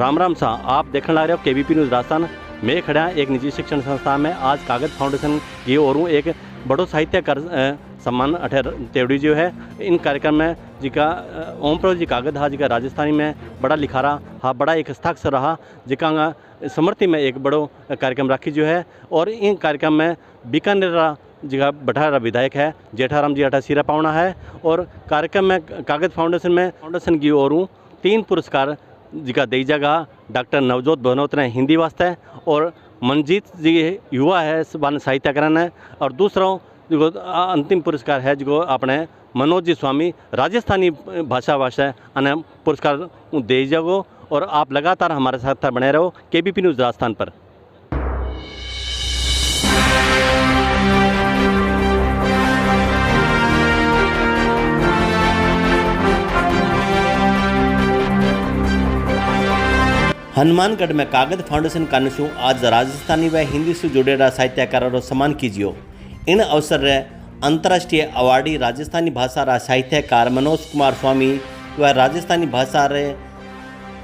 राम राम सा आप देखने लग रहे हो केबीपी न्यूज़ राजस्थान। मैं खड़ा एक निजी शिक्षण संस्था में आज कागज फाउंडेशन की ओर एक बड़ो साहित्यकार सम्मान अठे तेवड़ी जो है इन कार्यक्रम में जिका ओम प्रभु जी कागज हा जिका राजस्थानी में बड़ा लिखारा हा बड़ा एक हस्ताक्षर रहा जिका समृद्धि में एक बड़ो कार्यक्रम राखी जो है। और इन कार्यक्रम में बीकानेर जिका बठारा विधायक है जेठाराम जी अठा सिरा पावना है। और कार्यक्रम में कागज फाउंडेशन की ओर 3 पुरस्कार जिका दी जगह डॉक्टर नवजोत भनोत ने हिंदी वास्ते और मंजीत जी युवा है वन साहित्यकार है। और दूसरा जो अंतिम पुरस्कार है जो अपने मनोज जी स्वामी राजस्थानी भाषा अने पुरस्कार दे जागो। और आप लगातार हमारे साथ बने रहो केबीपी न्यूज़ राजस्थान पर। हनुमानगढ़ में कागज फाउंडेशन कानून आज राजस्थानी व हिंदी से जुड़ेला साहित्यकारों सम्मान कीजियो। इन अवसर रे अंतर्राष्ट्रीय अवार्डी राजस्थानी भाषा रा साहित्यकार मनोज कुमार स्वामी व राजस्थानी भाषा रे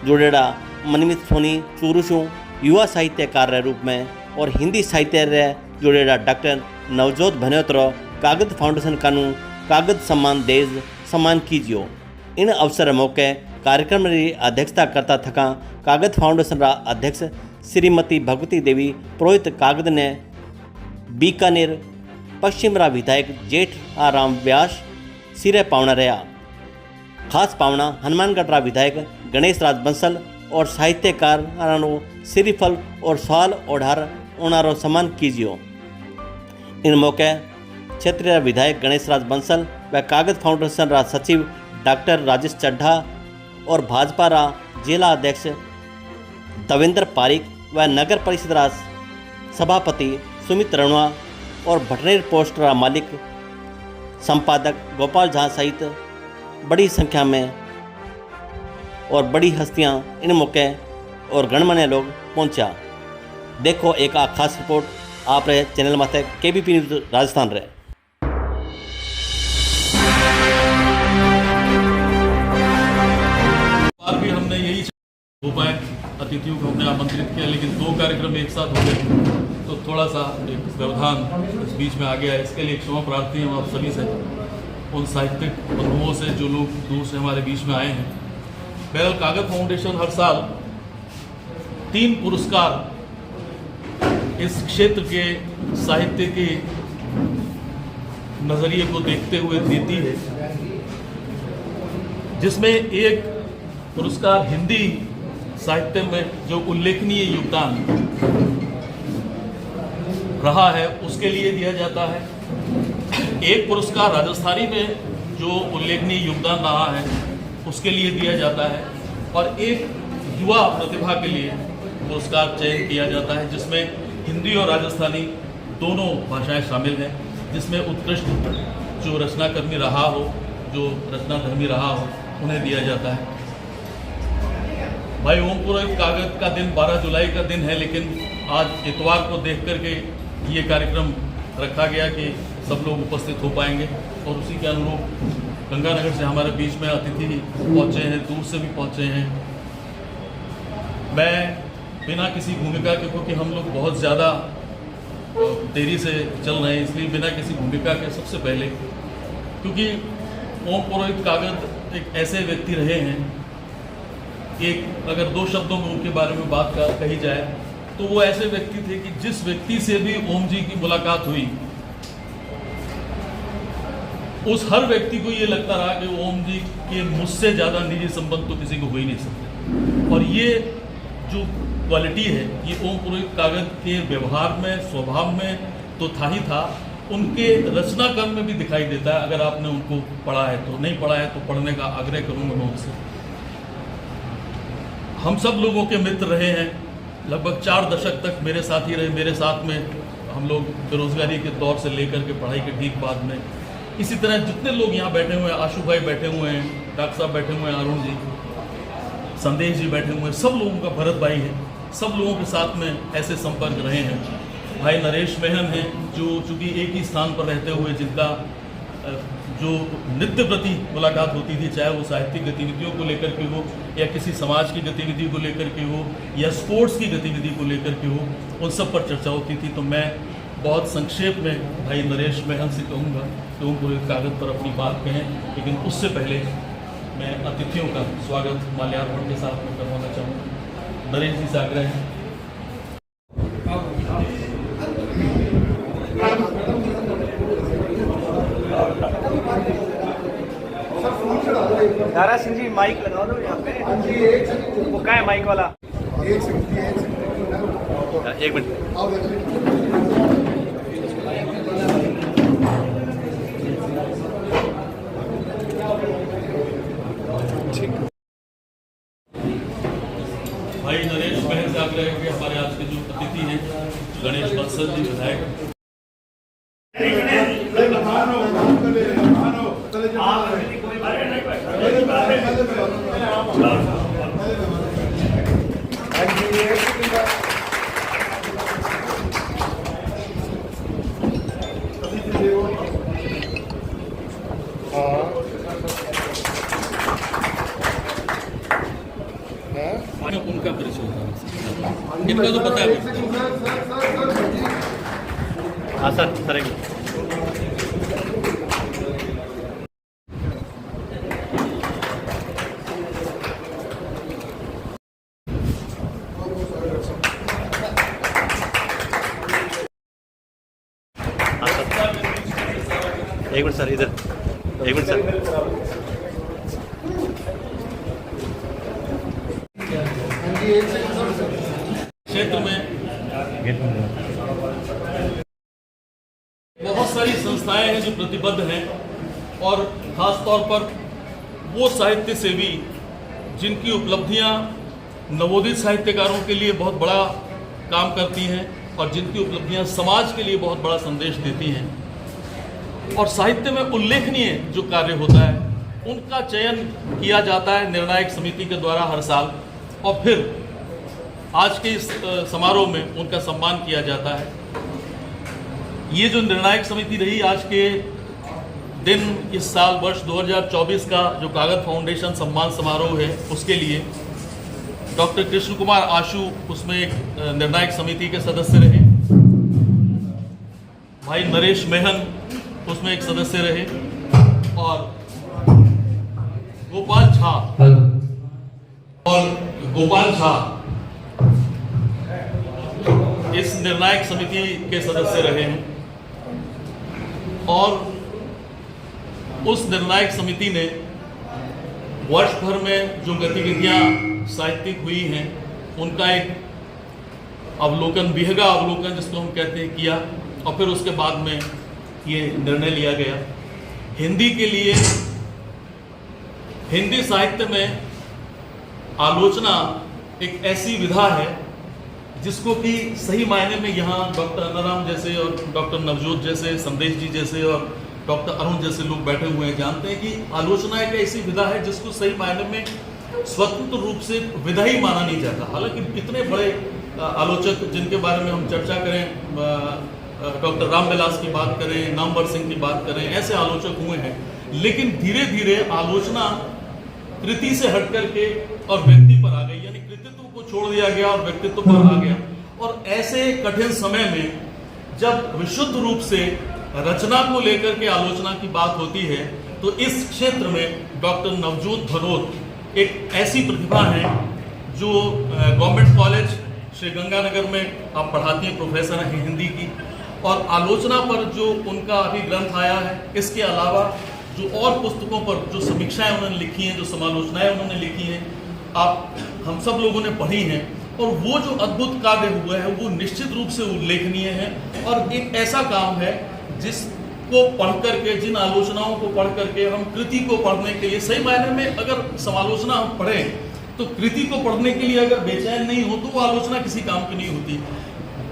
जुड़ेला मनमित सोनी चूरुशु युवा साहित्यकार रे रूप में और हिंदी साहित्य रे जुड़ेला डॉक्टर नवजोत भनोत्रो कागज फाउंडेशन कानून कागज सम्मान देज सम्मान कीजियो। इन अवसर मौके कार्यक्रम की अध्यक्षता करता थका कागज फाउंडेशन रा अध्यक्ष श्रीमती भगवती देवी पुरोहित कागज ने बीकानेर पश्चिम रा विधायक जेठाराम व्यास सिरे पावना रहा। खास पावना हनुमानगढ़ रा विधायक गणेश राज बंसल और साहित्यकार श्रीफल और सवाल ओढ़ार उनारो सम्मान कीजियो। इन मौके क्षेत्रीय विधायक गणेश राज बंसल व कागज फाउंडेशन रा सचिव डॉक्टर राजेश चड्ढा और भाजपा रा जिला अध्यक्ष दविंद्र पारिक व नगर परिषद रा सभापति सुमित रणवा और भटनेर पोस्ट रा मालिक संपादक गोपाल झा सहित बड़ी संख्या में और बड़ी हस्तियां इन मौके और गणमान्य लोग पहुंचा। देखो एक खास रिपोर्ट आप रहे चैनल माथे केबीपी न्यूज़ राजस्थान रहे। भी हमने यही हो पाए अतिथियों को हमने आमंत्रित किया लेकिन 2 कार्यक्रम एक साथ हो गए तो थोड़ा सा एक व्यवधान इस बीच में आ गया है। इसके लिए क्षमा प्रार्थी हम आप सभी से, उन साहित्यिक बंधुओं से जो लोग दूर से हमारे बीच में आए हैं। बहरहाल कागज फाउंडेशन हर साल 3 पुरस्कार इस क्षेत्र के साहित्य के नज़रिए को देखते हुए देती है, जिसमें एक पुरस्कार हिंदी साहित्य में जो उल्लेखनीय योगदान रहा है उसके लिए दिया जाता है। एक पुरस्कार राजस्थानी में जो उल्लेखनीय योगदान रहा है उसके लिए दिया जाता है और एक युवा प्रतिभा के लिए पुरस्कार चयन किया जाता है जिसमें हिंदी और राजस्थानी दोनों भाषाएं शामिल हैं, जिसमें उत्कृष्ट जो रचनाकर्मी रहा हो, जो रचनाधर्मी रहा हो, उन्हें दिया जाता है। भाई ओम पुरोहित कागज का दिन 12 जुलाई का दिन है, लेकिन आज इतवार को देख करके ये कार्यक्रम रखा गया कि सब लोग उपस्थित हो पाएंगे और उसी के अनुरूप गंगानगर से हमारे बीच में अतिथि पहुँचे हैं, दूर से भी पहुँचे हैं। मैं बिना किसी भूमिका के, क्योंकि हम लोग बहुत ज़्यादा देरी से चल रहे हैं, इसलिए बिना किसी भूमिका के सबसे पहले, क्योंकि ओम पुरोहित कागज एक ऐसे व्यक्ति रहे हैं, एक अगर 2 शब्दों में उनके बारे में बात कही जाए तो वो ऐसे व्यक्ति थे कि जिस व्यक्ति से भी ओम जी की मुलाकात हुई उस हर व्यक्ति को ये लगता रहा कि ओम जी के मुझसे ज़्यादा निजी संबंध तो किसी को हो ही नहीं सकते। और ये जो क्वालिटी है ये ओम पुरोहित कागज के व्यवहार में, स्वभाव में तो था ही था, उनके रचना कर्म में भी दिखाई देता है। अगर आपने उनको पढ़ा है तो, नहीं पढ़ा है तो पढ़ने का आग्रह करूँगा मैं उनसे। हम सब लोगों के मित्र रहे हैं, लगभग 4 दशक तक मेरे साथ ही रहे। मेरे साथ में हम लोग बेरोजगारी के दौर से लेकर के पढ़ाई के ठीक बाद में, इसी तरह जितने लोग यहाँ बैठे हुए हैं, आशु भाई बैठे हुए हैं, डॉक्टर साहब बैठे हुए हैं, अरुण जी, संदेश जी बैठे हुए हैं, सब लोगों का, भरत भाई है, सब लोगों के साथ में ऐसे संपर्क रहे हैं। भाई नरेश मेहन हैं जो चूँकि एक ही स्थान पर रहते हुए जिनका जो नित्य प्रति मुलाकात होती थी, चाहे वो साहित्यिक गतिविधियों को लेकर के हो या किसी समाज की गतिविधि को लेकर के हो या स्पोर्ट्स की गतिविधि को लेकर के हो, उन सब पर चर्चा होती थी। तो मैं बहुत संक्षेप में भाई नरेश मेहन से कहूँगा कि वो पूरे कागज़ पर अपनी बात कहें, लेकिन उससे पहले मैं अतिथियों का स्वागत माल्यार्पण के साथ में करवाना चाहूँगा। नरेश जी से आग्रह है। दारा सिंह जी माइक लगा दो यहाँ पे। वो क्या है माइक वाला? एक मिनट। भाई नरेश बहन से आग्रह है कि हमारे आज के जो अतिथि हैं गणेश बंसल जी विधायक, उनका परिचय होता है, इनका तो पता है। हाँ सर, एक मिनट। एक मिनट सर, इधर एक मिनट सर। क्षेत्र में बहुत सारी संस्थाएं हैं जो प्रतिबद्ध हैं और खास तौर पर वो साहित्य सेवी जिनकी उपलब्धियां नवोदित साहित्यकारों के लिए बहुत बड़ा काम करती हैं और जिनकी उपलब्धियां समाज के लिए बहुत बड़ा संदेश देती हैं और साहित्य में उल्लेखनीय जो कार्य होता है उनका चयन किया जाता है निर्णायक समिति के द्वारा हर साल, और फिर आज के इस समारोह में उनका सम्मान किया जाता है। ये जो निर्णायक समिति रही आज के दिन, इस साल वर्ष 2024 का जो कागज फाउंडेशन सम्मान समारोह है उसके लिए डॉक्टर कृष्ण कुमार आशु उसमें एक निर्णायक समिति के सदस्य रहे, भाई नरेश मेहन उसमें एक सदस्य रहे और गोपाल झा इस निर्णायक समिति के सदस्य रहे हैं। और उस निर्णायक समिति ने वर्ष भर में जो गतिविधियां साहित्यिक हुई हैं उनका एक अवलोकन, विहंगा अवलोकन जिसको हम कहते हैं, किया और फिर उसके बाद में ये निर्णय लिया गया। हिंदी के लिए, हिंदी साहित्य में आलोचना एक ऐसी विधा है जिसको कि सही मायने में यहाँ डॉक्टर अनाराम जैसे और डॉक्टर नवजोत जैसे, संदेश जी जैसे और डॉक्टर अरुण जैसे लोग बैठे हुए हैं, जानते हैं कि आलोचना एक ऐसी विधा है जिसको सही मायने में स्वतंत्र रूप से विधा ही माना नहीं जाता। हालांकि इतने बड़े आलोचक जिनके बारे में हम चर्चा करें, डॉक्टर रामविलास की बात करें, नामवर सिंह की बात करें, ऐसे आलोचक हुए हैं, लेकिन धीरे धीरे आलोचना कृति से हट करके और व्यक्ति पर आ गई, यानी कृतित्व को छोड़ दिया गया और व्यक्तित्व पर आ गया। और ऐसे कठिन समय में जब विशुद्ध रूप से रचना को लेकर के आलोचना की बात होती है तो इस क्षेत्र में डॉक्टर नवजोत भनोत एक ऐसी प्रतिभा है जो गवर्नमेंट कॉलेज श्री गंगानगर में आप पढ़ाती हैं, प्रोफेसर हैं हिंदी की, और आलोचना पर जो उनका अभी ग्रंथ आया है, इसके अलावा जो और पुस्तकों पर जो समीक्षाएं उन्होंने लिखी हैं, जो समालोचनाएं उन्होंने लिखी हैं, आप हम सब लोगों ने पढ़ी हैं, और वो जो अद्भुत कार्य हुआ है वो निश्चित रूप से उल्लेखनीय है। और एक ऐसा काम है जिसको पढ़ करके, जिन आलोचनाओं को पढ़ करके हम कृति को पढ़ने के लिए, सही मायने में अगर समालोचना हम पढ़ें तो कृति को पढ़ने के लिए अगर बेचैन नहीं हो तो वो आलोचना किसी काम की नहीं होती।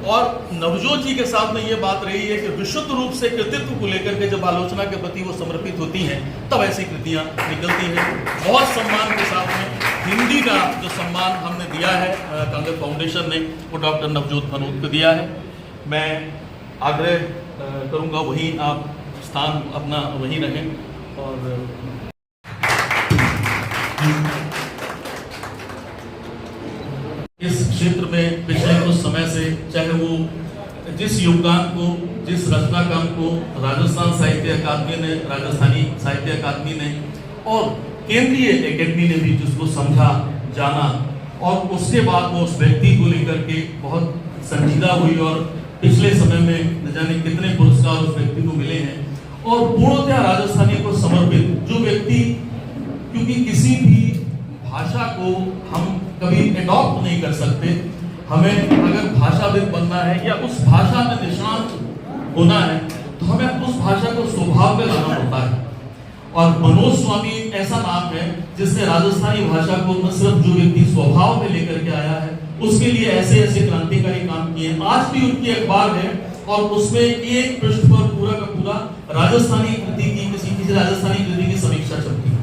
और नवजोत जी के साथ में ये बात रही है कि विशुद्ध रूप से कृतित्व को लेकर के जब आलोचना के प्रति वो समर्पित होती हैं तब ऐसी कृतियाँ निकलती हैं। बहुत सम्मान के साथ में हिंदी का जो सम्मान हमने दिया है कांग्रेस फाउंडेशन ने, वो डॉक्टर नवजोत भनोत को दिया है। मैं आग्रह करूँगा वहीं आप स्थान अपना वहीं रहे। और इस क्षेत्र में पिछले कुछ समय से, चाहे वो जिस योगदान को, जिस रचना काम को राजस्थान साहित्य अकादमी ने, राजस्थानी साहित्य अकादमी ने और केंद्रीय एकेडमी ने भी जिसको समझा, जाना, और उसके बाद वो उस व्यक्ति को लेकर के बहुत संजीदा हुई और पिछले समय में न जाने कितने पुरस्कार उस व्यक्ति को मिले हैं। और पूर्णतः राजस्थानी को समर्पित जो व्यक्ति, क्योंकि किसी भी भाषा को हम कभी एडॉप्ट नहीं कर सकते, हमें अगर भाषाविद बनना है या उस भाषा में निष्णात होना है तो हमें उस भाषा को स्वभाव में लाना पड़ता है। और मनोज स्वामी ऐसा नाम है जिसने राजस्थानी भाषा को न सिर्फ जो व्यक्ति स्वभाव में लेकर के आया है, उसके लिए ऐसे ऐसे क्रांतिकारी काम किए। आज भी उनकी अखबार है और उसमें एक पृष्ठ पर पूरा का पूरा राजस्थानी कृति की, किसी राजस्थानी कृति की समीक्षा चलती है।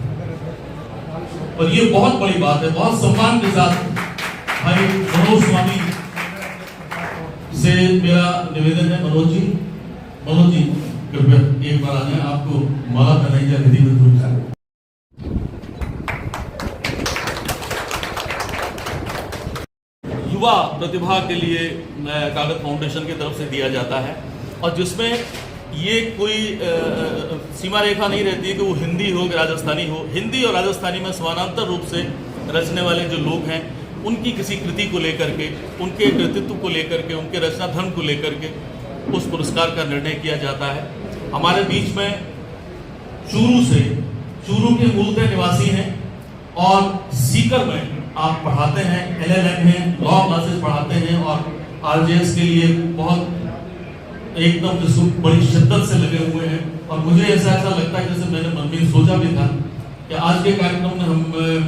और ये बहुत बड़ी बात है। बहुत सम्मान के साथ भाई मनोज स्वामी से मेरा निवेदन है। मनोज जी कृपया एक बार आ जाए, आपको माला पहनाई जाए विधिवत रूप से। युवा प्रतिभा के लिए कागज फाउंडेशन की तरफ से दिया जाता है, और जिसमें ये कोई सीमा रेखा नहीं रहती है कि वो हिंदी हो कि राजस्थानी हो। हिंदी और राजस्थानी में समानांतर रूप से रचने वाले जो लोग हैं, उनकी किसी कृति को लेकर के, उनके कृतित्व को लेकर के, उनके रचना धर्म को लेकर के उस पुरस्कार का निर्णय किया जाता है। हमारे बीच में चूरू के मूलतः निवासी हैं और सीकर में आप पढ़ाते हैं, LLM हैं, लॉ क्लासेस पढ़ाते हैं और RJS के लिए बहुत एकदम बड़ी शिद्दत से लगे हुए हैं। और मुझे ऐसा लगता है जैसे मैंने मनमीत सोचा भी था कि आज के कार्यक्रम में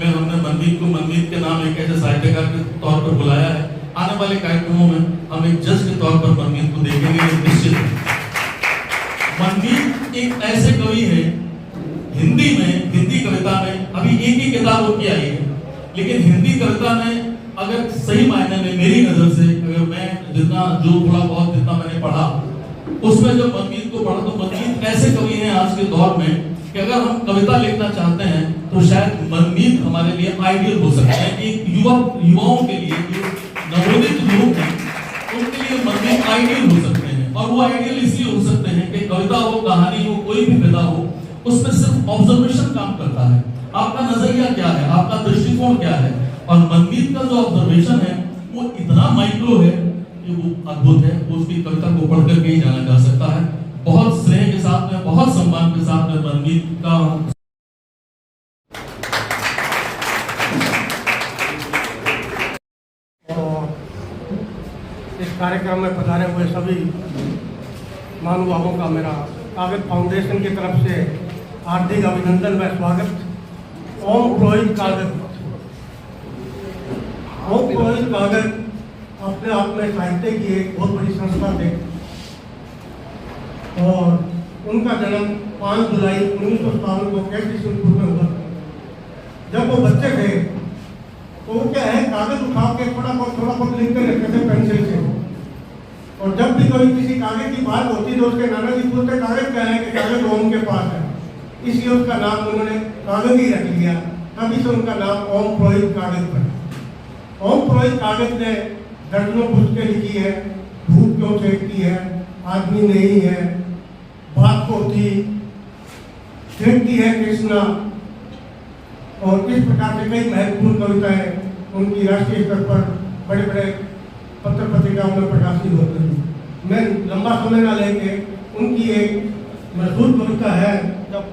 हमने मनमीत के नाम एक ऐसे साहित्यकार के तौर पर बुलाया है। आने वाले कार्यक्रमों में हम एक जज के तौर पर मनमीत को देखेंगे निश्चित। मनमीत एक ऐसे कवि है, हिंदी कविता में अभी एक ही किताब उनकी आई है, लेकिन हिंदी कविता में अगर सही मायने में मेरी नजर से, अगर मैं थोड़ा बहुत जितना मैंने पढ़ा, उसमें जब मनमीत को पढ़ा तो मनमीत ऐसे कवि हैं आज के दौर में कि अगर हम कविता लिखना चाहते हैं तो शायद मनमीत हमारे लिए आइडियल हो सकते हैं। एक युवाओं के लिए, जो नवोदित लोग हैं, उनके लिए मनमीत आइडियल हो सकते हैं। और वो आइडियल इसलिए हो सकते हैं कि कविता हो, कहानी हो, कोई भी विधा हो, उसमें सिर्फ ऑब्जर्वेशन काम करता है। आपका नजरिया क्या है, आपका दृष्टिकोण क्या है, और मनमीत का जो ऑब्जर्वेशन है वो इतना माइक्रो है कि वो अद्भुत है। उसकी कविता को पढ़ करके ही जाना जा सकता है। बहुत स्नेह के साथ में, बहुत सम्मान के साथ में मनमीत का इस कार्यक्रम में पधारे हुए सभी महानुभावों का मेरा कागज फाउंडेशन की तरफ से हार्दिक अभिनंदन व स्वागत। ओम प्रोहित कागज अपने आप में साहित्य की एक बहुत बड़ी संस्था थे और उनका जन्म 5 जुलाई 1957 को कैथी सिंहपुर में हुआ। जब वो बच्चे थे तो वो क्या है, कागज उठा के थोड़ा बहुत लिखते रहते थे पेंसिल से। और जब भी कोई किसी कागज की बात होती तो उसके नाना जी पूछते कागज क्या है, कि कागज ओम के पास है, इसलिए उसका नाम उन्होंने कागज ही रख लिया। तभी से उनका नाम ओम प्रोहित कागज पड़ा। ओम प्रोहित कागज ने दर्जनों पुस्तकें लिखी है। धूप क्यों सेकती है, आदमी नहीं है, बात को थी, फेंकती है कृष्णा, और इस प्रकार से कई महत्वपूर्ण कविताएं उनकी राष्ट्रीय स्तर पर बड़े बड़े पत्र पत्रिकाओं में प्रकाशित होती हैं। मैं लंबा समय ना लेके उनकी एक मशहूर कविता है, जब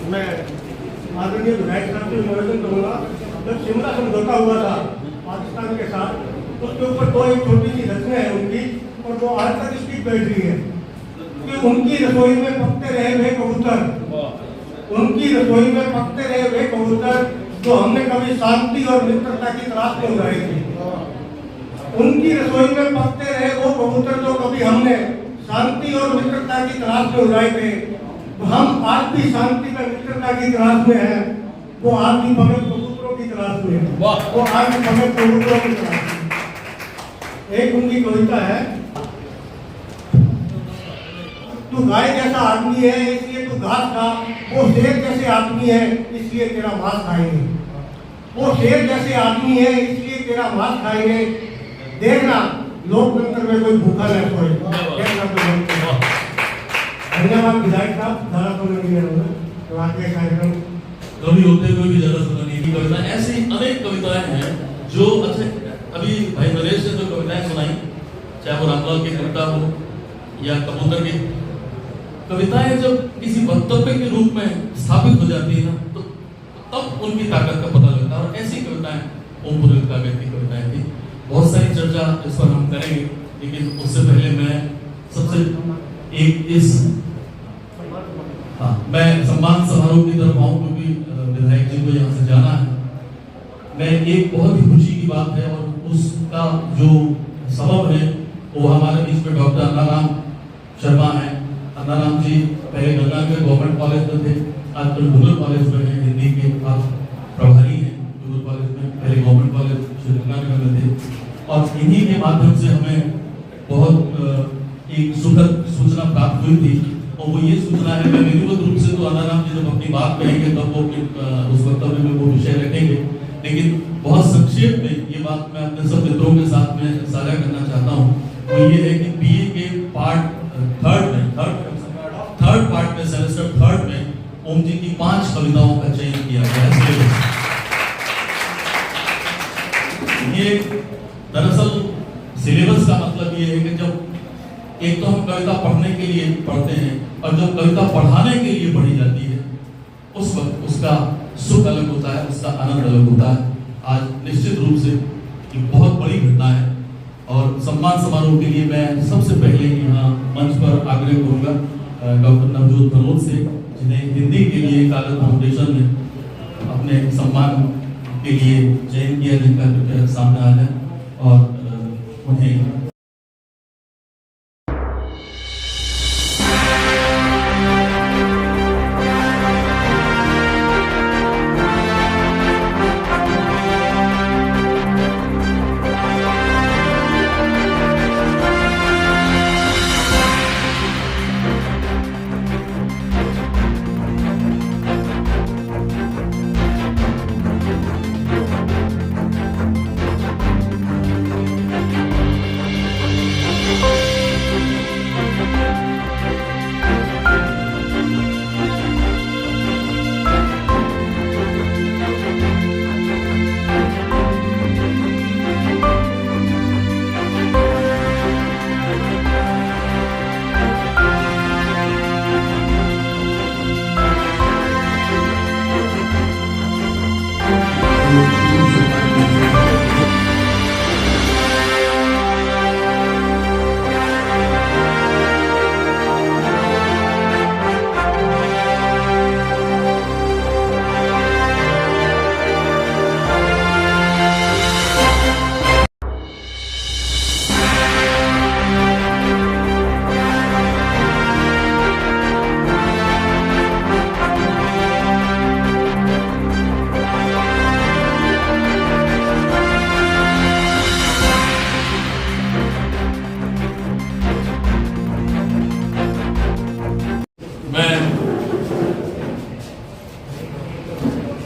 मैं आदरणीय विधायक साहब से निवेदन करूँगा, जब शिमला समझौता हुआ था पाकिस्तान के साथ, उसके ऊपर दो एक छोटी सी रचना है उनकी, और वो आज तक इसकी बैठ रही है कि उनकी रसोई में पकते रहे हुए कबूतर, उनकी रसोई में पकते रहे हुए कबूतर, जो हमने कभी शांति और मित्रता की तलाश में उगाए थे। उनकी रसोई में पकते रहे वो कबूतर जो कभी हमने शांति और मित्रता की तलाश में उड़ाए थे, तो हम आज भी शांति में मित्रता की तलाश में हैं। वो आज भी हमें कबूतरों की तलाश में है, वो आज भी हमें कबूतरों की तलाश में। एक उनकी कविता है, तू गाय जैसा आदमी है इसलिए तू घास खा, वो शेर जैसे आदमी है इसलिए तेरा मांस खाएंगे। वो शेर जैसे आदमी है इसलिए तेरा मांस खाएंगे। देखना लोकतंत्र में कोई भूखा न सोए। धन्यवाद विधायक साहब, ज़्यादा समय नहीं रहूँगा तो आगे कार्यक्रम कवि होते हुए भी ज़्यादा समय नहीं। कविता ऐसी अनेक कविताएं हैं जो अच्छे, अभी भाई नरेश ने जो कविताएं सुनाई, चाहे वो रामलाल की कविता हो या कबूतर की कविताएं, जब किसी वक्तव्य के रूप में स्थापित हो जाती है ना, तो तब उनकी ताकत का पता लगता है। और ऐसी कविताएं ओम पुरोहित काव्य की कविताएं थी। बहुत सारी चर्चा इस पर हम करेंगे, लेकिन उससे पहले मैं सबसे एक मैं सम्मान समारोह की तरफ आऊँ, क्योंकि विधायक जी को यहाँ से जाना है। मैं एक बहुत ही खुशी की बात है और उसका जो सबब है वो हमारे बीच में डॉक्टर अन्नाराम शर्मा है। अन्नाराम जी पहले गंगानगर गवर्नमेंट कॉलेज में थे, आजकल रूरल कॉलेज में हैं, हिंदी के आप प्रभारी हैं रूरल कॉलेज में, पहले गवर्नमेंट कॉलेज गंगानगर में थे। और इन्हीं के माध्यम से हमें बहुत एक सुखद सूचना प्राप्त हुई थी, और वो ये सूचना है, मैं विधिवत रूप से तो अन्नाराम जी जब अपनी बात कहेंगे तब वो उस वक्तव्य में वो विषय रखेंगे, लेकिन बहुत संक्षेप में ये बात मैं अपने सब मित्रों के साथ में साझा करना चाहता हूँ। वो ये है कि बीए के पार्ट थर्ड पार्ट में सेमेस्टर थर्ड में ओम जी की 5 कविताओं का चयन किया गया है। ये दरअसल सिलेबस का मतलब ये है कि जब एक तो हम कविता पढ़ने के लिए पढ़ते हैं और जब कविता पढ़ाने के लिए पढ़ी जाती है उस वक्त उसका सुख अलग होता है, उसका आनंद अलग होता है। आज निश्चित रूप से ये बहुत बड़ी घटना है और सम्मान समारोह के लिए मैं सबसे पहले यहाँ मंच पर आग्रह करूँगा डॉक्टर नवजोत भनोत से, जिन्हें हिंदी के लिए कागज फाउंडेशन ने अपने सम्मान के लिए चयन किया, जिनका सामने आ जाए और उन्हें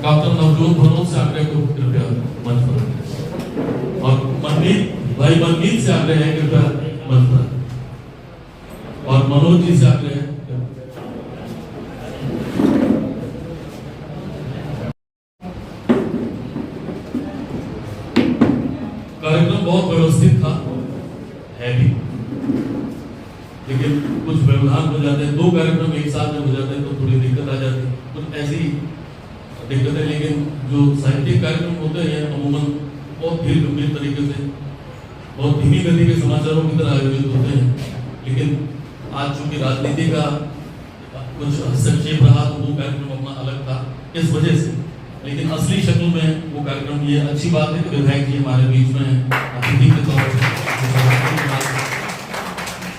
डॉक्टर नवजोत भनोत से आग्रह को कृपया मंच पर, और मनमीत से आग्रह है कृपया मंच पर, और मनोज जी से आग्रह है। कार्यक्रम बहुत व्यवस्थित था, है भी, लेकिन कुछ व्यवधान हो जाते हैं। 2 कार्यक्रम एक साथ में हो जाते हैं तो थोड़ी दिक्कत आ जाती है, कुछ ऐसी दिक्कत है। लेकिन जो साहित्यिक कार्यक्रम होते हैं अमूमन बहुत धीरे गंभीर तरीके से, बहुत धीमी गति के समाचारों की तरह आयोजित होते हैं। लेकिन आज चूंकि राजनीति का कुछ हस्तक्षेप रहा तो वो कार्यक्रम अपना अलग था। इस वजह से लेकिन असली शक्ल में वो कार्यक्रम, ये अच्छी बात है कि विधायक जी हमारे बीच में अतिथि के तौर पर,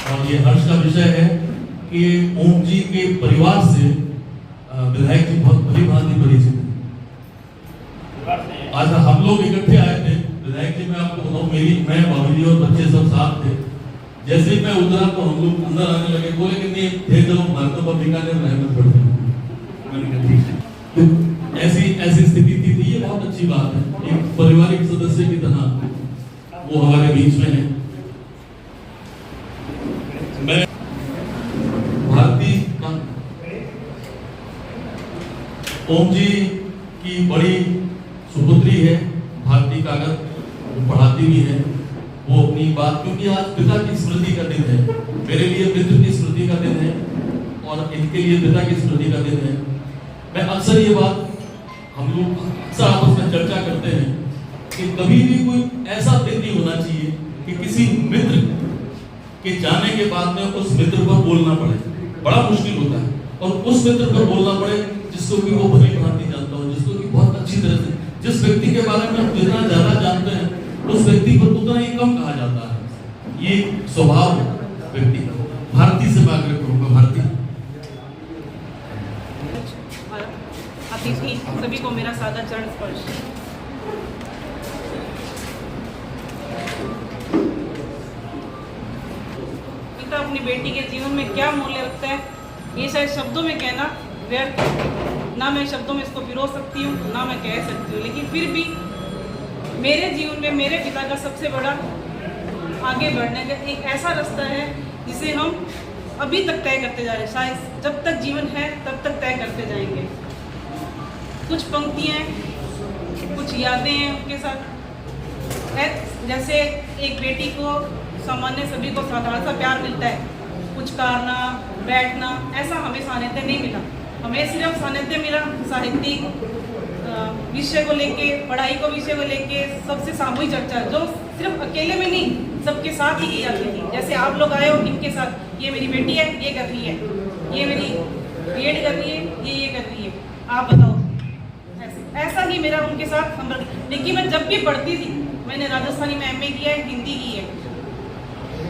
और ये हर्ष का विषय है कि ओम जी के परिवार से विधायक जी बहुत भली भांति परिचित है। आज हम लोग इकट्ठे आए थे, विधायक जी मैं आपको बताऊं, मैं भाभी जी और बच्चे सब साथ थे। जैसे ही मैं उतरा तो हम लोग अंदर आने लगे, बोले कि नहीं थे तो भारत पब्लिका ने रहमत पड़ गई। तो ऐसी स्थिति थी। ये बहुत अच्छी बात है, एक पारिवारिक सदस्य की तरह वो हमारे बीच में है। मैं भारती ओम जी की बड़ी सुपुत्री है भारती कागत, वो पढ़ाती भी है। वो अपनी बात, क्योंकि आज पिता की स्मृति का दिन है, मेरे लिए पितृ की स्मृति का दिन है और इनके लिए पिता की स्मृति का दिन है। मैं अक्सर ये बात हम लोग अक्सर आपस में चर्चा करते हैं कि कभी भी कोई ऐसा दिन नहीं होना चाहिए कि किसी मित्र के जाने के बाद में उस मित्र पर बोलना पड़े। बड़ा मुश्किल होता है, और उस मित्र पर बोलना पड़े जिसको कि वो भली भांति जानता हो, जिसको कि बहुत अच्छी तरह से, जिस व्यक्ति के बारे में हम जितना ज्यादा जानते हैं उस व्यक्ति पर उतना ही कम कहा जाता है। ये स्वभाव है व्यक्ति का। भारती से मैं आग्रह करूंगा, भारती। अतिथि सभी को मेरा सादा चरण स्पर्श। पिता अपनी बेटी के जीवन में क्या मूल्य रखता है, ये शायद शब्दों में कहना व्यर्थ है। ना मैं शब्दों में इसको पिरो सकती हूँ, ना मैं कह सकती हूँ, लेकिन फिर भी मेरे जीवन में मेरे पिता का सबसे बड़ा आगे बढ़ने का एक ऐसा रास्ता है जिसे हम अभी तक तय करते जा रहे हैं। शायद जब तक जीवन है तब तक तय करते जाएंगे। कुछ पंक्तियाँ, कुछ यादें हैं उनके साथ। जैसे एक बेटी को सामान्य सभी को साधारण सा प्यार मिलता है, पुचकारना, बैठना, ऐसा हमें सानिध्य नहीं मिला। हमें सिर्फ सानिध्य मिला साहित्यिक विषय को लेके, पढ़ाई को विषय को लेके सबसे सामूहिक चर्चा, जो सिर्फ अकेले में नहीं सबके साथ ही की जाती थी। जैसे आप लोग आए हो इनके साथ, ये मेरी बेटी है, ये कर रही है, ये मेरी बीएड कर रही है, ये कर रही है, आप बताओ। ऐसा ही मेरा उनके साथ संपर्क। लेकिन मैं जब भी पढ़ती थी, मैंने राजस्थानी में एमए किया है, हिंदी की है।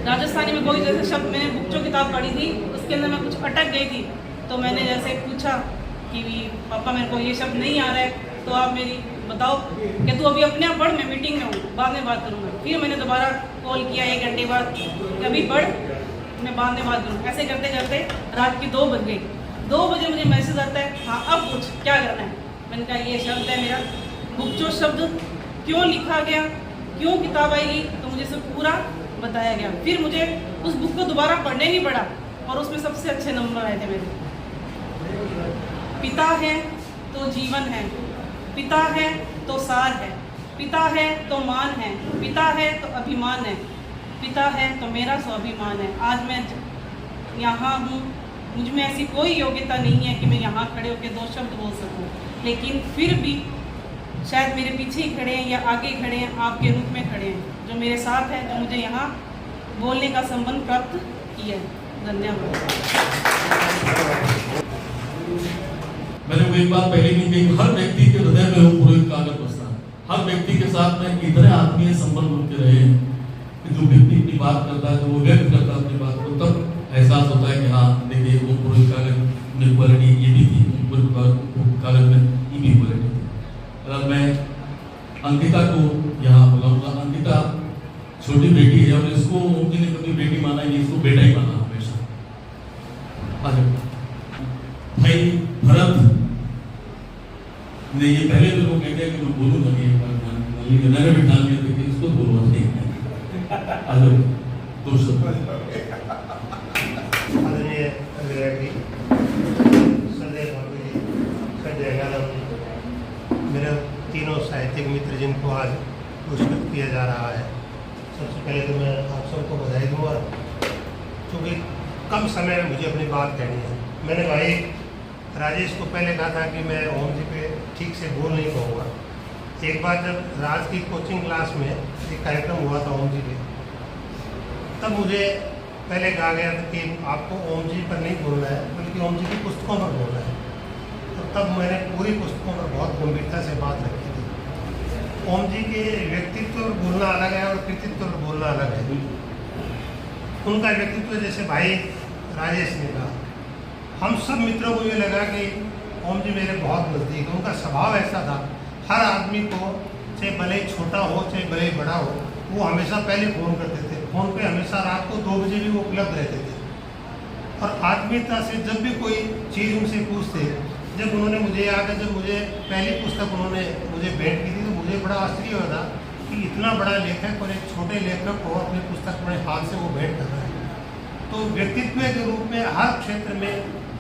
राजस्थानी में कोई जैसे शब्द, मैंने बुक जो किताब पढ़ी थी उसके अंदर मैं कुछ अटक गई थी, तो मैंने जैसे पूछा कि पापा मेरे को ये शब्द नहीं आ रहा है, तो आप मेरी बताओ कि तू अभी अपने आप पढ़, मैं मीटिंग में हूँ, बाद में बात करूँगा। फिर मैंने दोबारा कॉल किया 1 घंटे बाद कि अभी पढ़, मैं बाद में बात करूँ। ऐसे करते करते रात की 2 बज गई। 2 बजे मुझे मैसेज आता है, हाँ अब पूछ क्या करना है। मैंने कहा ये शब्द है मेरा, बुक जो शब्द क्यों लिखा गया, क्यों किताब आएगी, तो मुझे सब पूरा बताया गया। फिर मुझे उस बुक को दोबारा पढ़ने नहीं पड़ा और उसमें सबसे अच्छे नंबर आए थे मेरे। पिता है तो जीवन है, पिता है तो सार है, पिता है तो मान है, पिता है तो अभिमान है, पिता है तो मेरा स्वाभिमान है। आज मैं यहाँ हूँ, मुझ में ऐसी कोई योग्यता नहीं है कि मैं यहाँ खड़े होकर 2 शब्द बोल सकूँ, लेकिन फिर भी शायद मेरे पीछे ही खड़े हैं या आगे खड़े हैं, आपके रूप में खड़े हैं, जो मेरे साथ है, जो मुझे यहाँ बोलने का संबंध प्राप्त किया है। धन्यवाद। मैंने वो एक बात पहले नहीं कही, हर व्यक्ति के हृदय में वो पुरोहित कागज बसता है। हर व्यक्ति के साथ में इतने आत्मीय संबंध होते रहे हैं कि जो व्यक्ति अपनी बात करता है, जो वो व्यक्त करता है अपनी बात को, तब एहसास होता है कि हाँ देखिए वो पुरोहित कागज में क्वालिटी ये भी थी, पुरोहित कागज में ये भी क्वालिटी थी। अगर मैं अंकिता को यहाँ बुलाऊंगा, अंकिता छोटी बेटी है और इसको उनकी ने कभी बेटी माना ही नहीं, इसको बेटा ही माना हमेशा। भाई भरत ने ये पहले तो कह दिया कि मैं बोलूंगा नहीं, मैंने भी ठान लिया था कि इसको बोलना नहीं है। मेरे तीनों साहित्यिक मित्र जिनको आज पुरस्कृत किया जा रहा है, सबसे पहले तो मैं आप सबको बधाई दूंगा, क्योंकि कम समय में मुझे अपनी बात कहनी है। मैंने भाई राजेश को पहले कहा था कि मैं ओम जी पे ठीक से बोल नहीं पाऊँगा। एक बार जब राज की कोचिंग क्लास में एक कार्यक्रम हुआ था ओम जी पे, तब मुझे पहले कहा गया था कि आपको ओम जी पर नहीं बोलना है, बल्कि ओम जी की पुस्तकों पर बोलना है। तो तब मैंने पूरी पुस्तकों पर बहुत गंभीरता से बात रखी थी। ओम जी के व्यक्तित्व पर बोलना अलग है और कृतित्व पर बोलना अलग है। उनका व्यक्तित्व जैसे भाई राजेश ने कहा, हम सब मित्रों को ये लगा कि ओम जी मेरे बहुत नज़दीक हैं। उनका स्वभाव ऐसा था, हर आदमी को चाहे भले ही छोटा हो चाहे भले ही बड़ा हो, वो हमेशा पहले फ़ोन करते थे। फ़ोन पे हमेशा रात को 2 बजे भी वो उपलब्ध रहते थे और आत्मीयता से जब भी कोई चीज़ उनसे पूछते, जब उन्होंने मुझे याद है, जब मुझे पहली पुस्तक उन्होंने मुझे भेंट की थी तो मुझे बड़ा आश्चर्य हुआ था कि इतना बड़ा लेखक और एक छोटे लेखक को अपनी पुस्तक अपने हाथ से वो भेंट कर रहा है। तो व्यक्तित्व के रूप में हर क्षेत्र में,